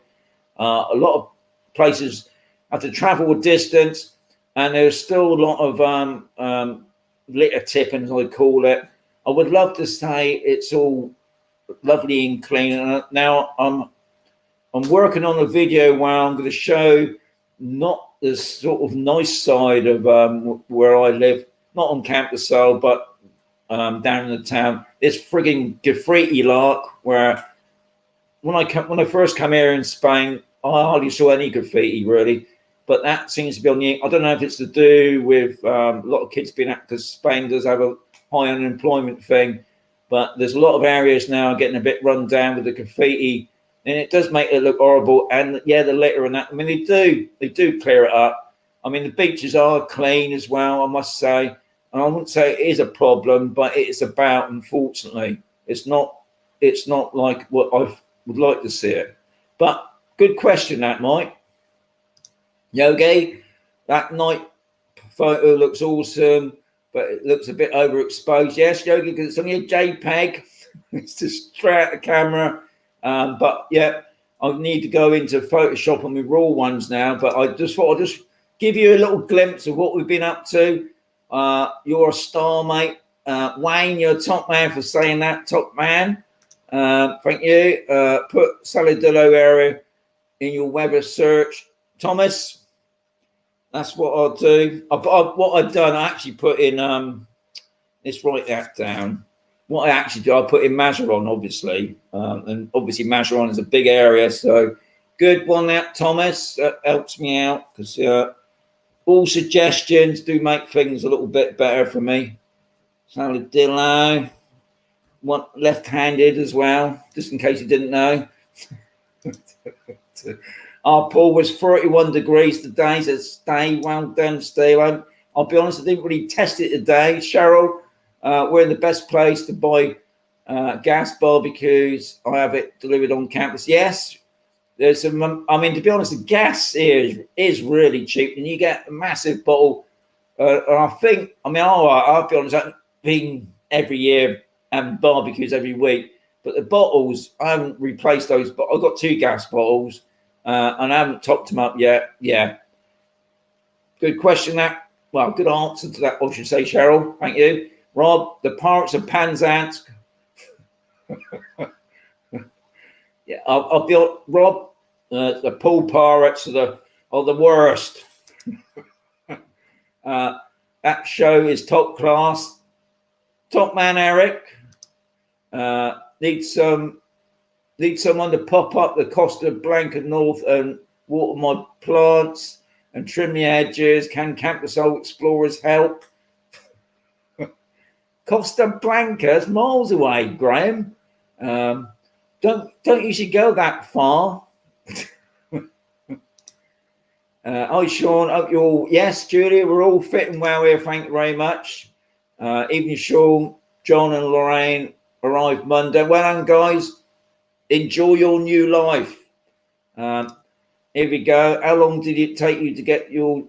a lot of places have to travel a distance, and there's still a lot of litter tipping, as I call it. I would love to say it's all lovely and clean. And now I'm working on a video where I'm going to show not the sort of nice side of where I live, not on Camp de Sol, but down in the town. This frigging graffiti lark, where when I first come here in Spain, I hardly saw any graffiti really, but that seems to be on the. I don't know if it's to do with a lot of kids being out, because Spain does have a high unemployment thing, but there's a lot of areas now getting a bit run down with the graffiti, and it does make it look horrible. And yeah, the litter and that. I mean, they do clear it up. I mean, the beaches are clean as well, I must say. And I wouldn't say it is a problem, but it's about, unfortunately, it's not like what I would like to see it. But good question, that, Mike. Yogi, that night photo looks awesome, but it looks a bit overexposed. Yes, Yogi, because it's only a JPEG. It's just straight out the camera. But yeah, I need to go into Photoshop on my raw ones now. But I just thought I'd just give you a little glimpse of what we've been up to. You're a star, mate. Wayne, you're a top man for saying that. Top man. Thank you. Put Saladillo area in your weather search, Thomas. That's what I'll do. What I've done, I actually put in. Let's write that down. What I actually do, I put in Mazaron, obviously, and obviously Mazaron is a big area. So good one, that Thomas. That helps me out because all suggestions do make things a little bit better for me. Saladillo, one left-handed as well, just in case you didn't know. Our pool was 31 degrees today, so stay well done, stay well. I'll be honest, I didn't really test it today. Cheryl, we're in the best place to buy gas barbecues. I have it delivered on campus. Yes, there's some, I mean, to be honest, the gas here is really cheap, and you get a massive bottle. And I think, I mean, I'll be honest, I've been every year and barbecues every week, but the bottles, I haven't replaced those, but I've got 2 gas bottles. And I haven't topped them up yet. Yeah. Good question, that. Well, good answer to that, I should say, Cheryl. Thank you. Rob, the Pirates of Penzance. Yeah, I'll be on, Rob, the pool pirates are the worst. That show is top class. Top man, Eric. Need someone to pop up the Costa Blanca North and water my plants and trim the edges. Can Campusol Explorers help? Costa Blanca is miles away, Graham. Don't usually go that far. Hi, Sean. Hope you're all, yes, Julia, we're all fitting well here. Thank you very much. Even Sean, John, and Lorraine arrived Monday. Well done, guys. Enjoy your new life. Here we go. How long did it take you to get used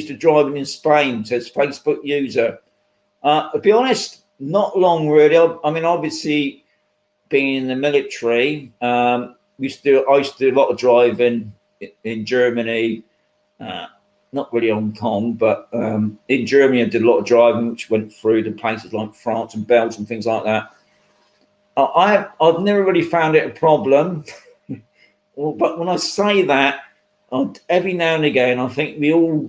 to driving in Spain? Says Facebook user. To be honest, not long really. I mean, obviously, being in the military, I used to do a lot of driving in Germany. Not really Hong Kong, but in Germany, I did a lot of driving, which went through to places like France and Belgium, things like that. I've never really found it a problem, but when I say that, every now and again, I think we all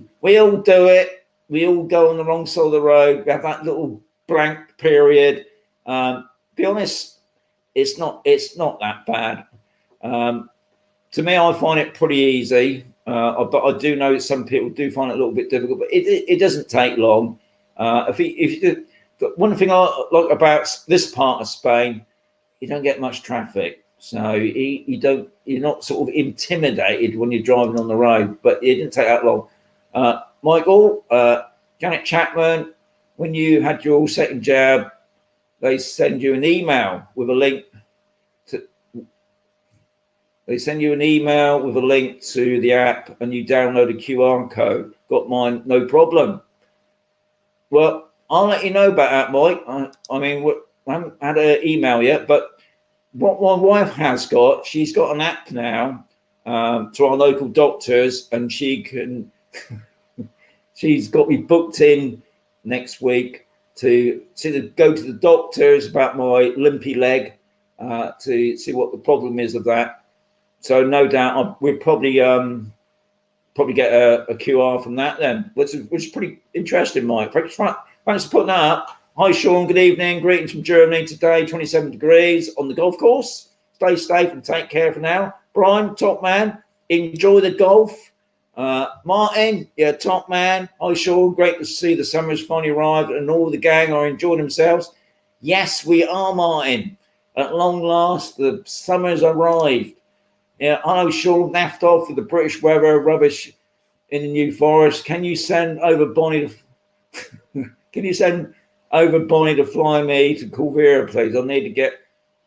do it. We all go on the wrong side of the road. We have that little blank period. Be honest, it's not that bad. To me, I find it pretty easy, but I do know that some people do find it a little bit difficult. But it doesn't take long. One thing I like about this part of Spain, you don't get much traffic, so you're not sort of intimidated when you're driving on the road. But it didn't take that long. Michael, Janet Chapman, when you had your second jab, they send you an email with a link to. They send you an email with a link to the app, and you download a QR code. Got mine, no problem. Well, I'll let you know about that, Mike. I mean, I haven't had an email yet, but what my wife has got, she's got an app now to our local doctors, and she can. She's got me booked in next week to go to the doctors about my limpy leg to see what the problem is of that. So no doubt we'll probably get a QR from that then, which is pretty interesting, Mike. Thanks for putting that up. Hi, Sean. Good evening. Greetings from Germany today. 27 degrees on the golf course. Stay safe and take care for now. Brian, top man. Enjoy the golf. Martin, yeah, top man. Hi, Sean. Great to see the summer has finally arrived and all the gang are enjoying themselves. Yes, we are, Martin. At long last, the summer's arrived. Yeah, I know Sean naffed off with the British weather rubbish in the New Forest. Can you send over Bonnie to fly me to Corvera, please? I need to get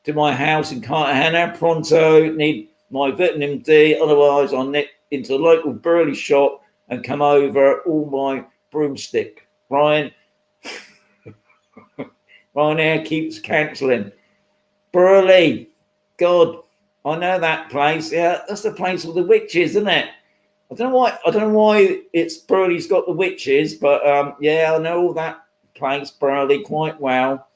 to my house in Cartagena pronto. Need my vitamin D, otherwise I'll nip into the local Burley shop and come over all my broomstick. Ryan Air keeps cancelling. Burley, God, I know that place. Yeah, that's the place with the witches, isn't it? I don't know why it's Burley's got the witches, but yeah, I know all that place, Burley, quite well.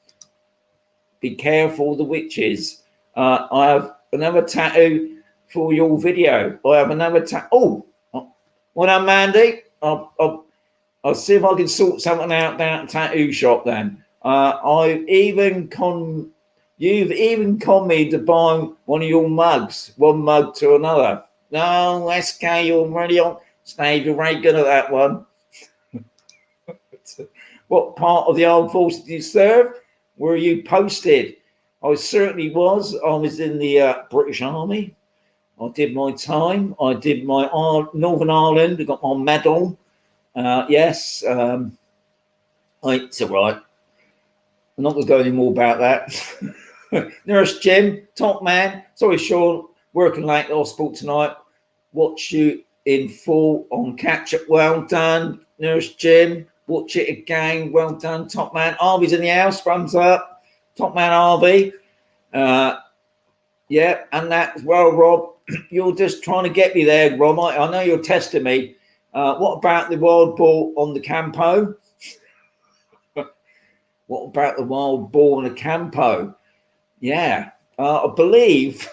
Be careful, the witches. I have another tattoo for your video. I have another well done, Mandy. I'll see if I can sort something out down at the tattoo shop then. You've even conned me to buy one of your mugs, one mug to another. No, SK, you're already on stage. You're very good at that one. What part of the armed forces did you serve? Were you posted? I certainly was. I was in the British Army. I did my time. I did my Northern Ireland. I got my medal. Yes. It's all right. I'm not going to go any more about that. Nurse Jim, top man. Sorry, Sean. Working late at the hospital tonight. Watch you in full on catch up. Well done, Nurse Jim. Watch it again. Well done, top man. Harvey's in the house. Thumbs up. Top man Harvey. Yeah, and that as well, Rob. You're just trying to get me there, Rob. I know you're testing me. What about the wild boar on the Campo? What about the wild boar on the Campo? Yeah, I believe,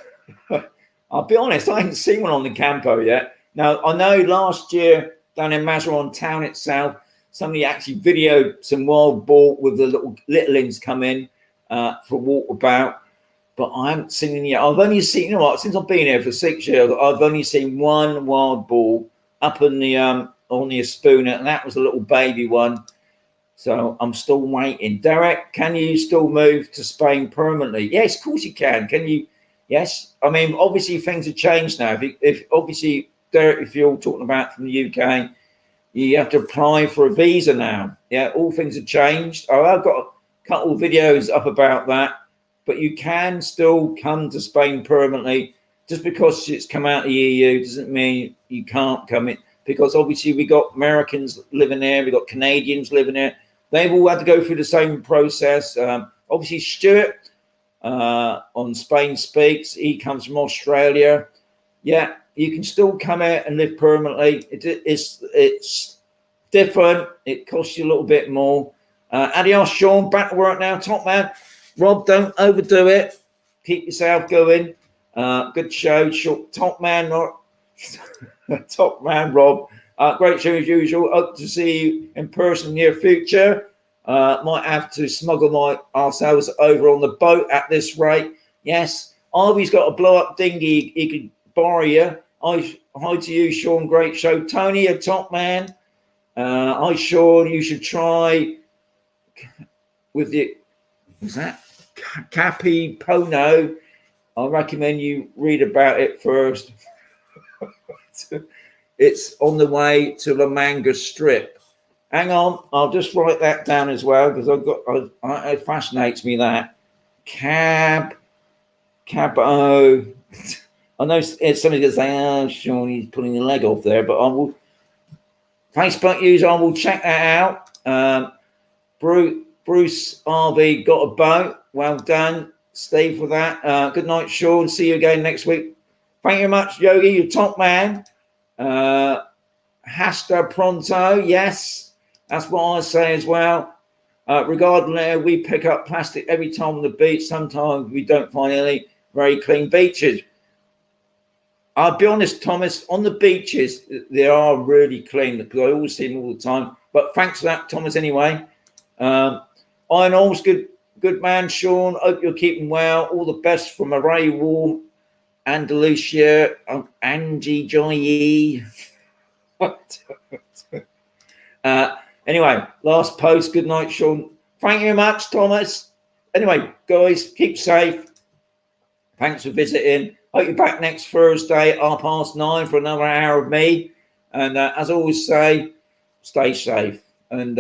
I'll be honest, I haven't seen one on the Campo yet. Now, I know last year down in Mazaron town itself, somebody actually videoed some wild boar with the littlings come in for walkabout, but I haven't seen any yet. I've only seen, you know what, since I've been here for 6 years, I've only seen one wild boar up in the on the Espuna, and that was a little baby one. So I'm still waiting. Derek, can you still move to Spain permanently? Yes, of course you can. Can you? Yes. I mean, obviously things have changed now. If obviously, Derek, if you're talking about from the UK, you have to apply for a visa now. Yeah, all things have changed. Oh, I've got a couple of videos up about that, but you can still come to Spain permanently. Just because it's come out of the EU doesn't mean you can't come in, because obviously we got Americans living there, we got Canadians living there. They've all had to go through the same process. Obviously, Stuart on Spain Speaks, he comes from Australia. Yeah, you can still come here and live permanently. It's different. It costs you a little bit more. Adios, Sean. Back to work now. Top man. Rob, don't overdo it. Keep yourself going. Good show. Top man. Top man, Rob. Great show as usual. Hope to see you in person near future. Might have to smuggle ourselves over on the boat at this rate. Yes, Harvey's got a blow up dinghy he could borrow you. Hi to you, Sean. Great show. Tony, a top man. Hi, Sean. You should try with the, what's that? Capi Pono. I recommend you read about it first. It's on the way to La Manga Strip. Hang on, I'll just write that down as well, because it fascinates me that Cabo. I know it's somebody that's saying, "Oh, Sean, he's pulling the leg off there," but I will. Facebook user, I will check that out. Bruce RV got a boat. Well done, Steve, for that. Good night, Sean. See you again next week. Thank you very much, Yogi. You're top man. Hasta pronto. Yes, that's what I say as well. Regardless, we pick up plastic every time on the beach. Sometimes we don't find any very clean beaches. I'll be honest, Thomas, on the beaches, they are really clean, because I always see them all the time. But thanks for that, Thomas, anyway. Iron All's good man, Sean. Hope you're keeping well. All the best from a very warm Andalusia, Angie Joy. Anyway, last post. Good night, Sean. Thank you very much, Thomas. Anyway, guys, keep safe. Thanks for visiting. Hope you're back next Thursday, 9:30, for another hour of me. And as I always say, stay safe. And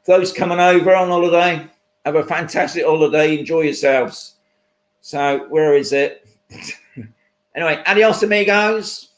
those coming over on holiday, have a fantastic holiday. Enjoy yourselves. So, where is it? Anyway, adios, amigos.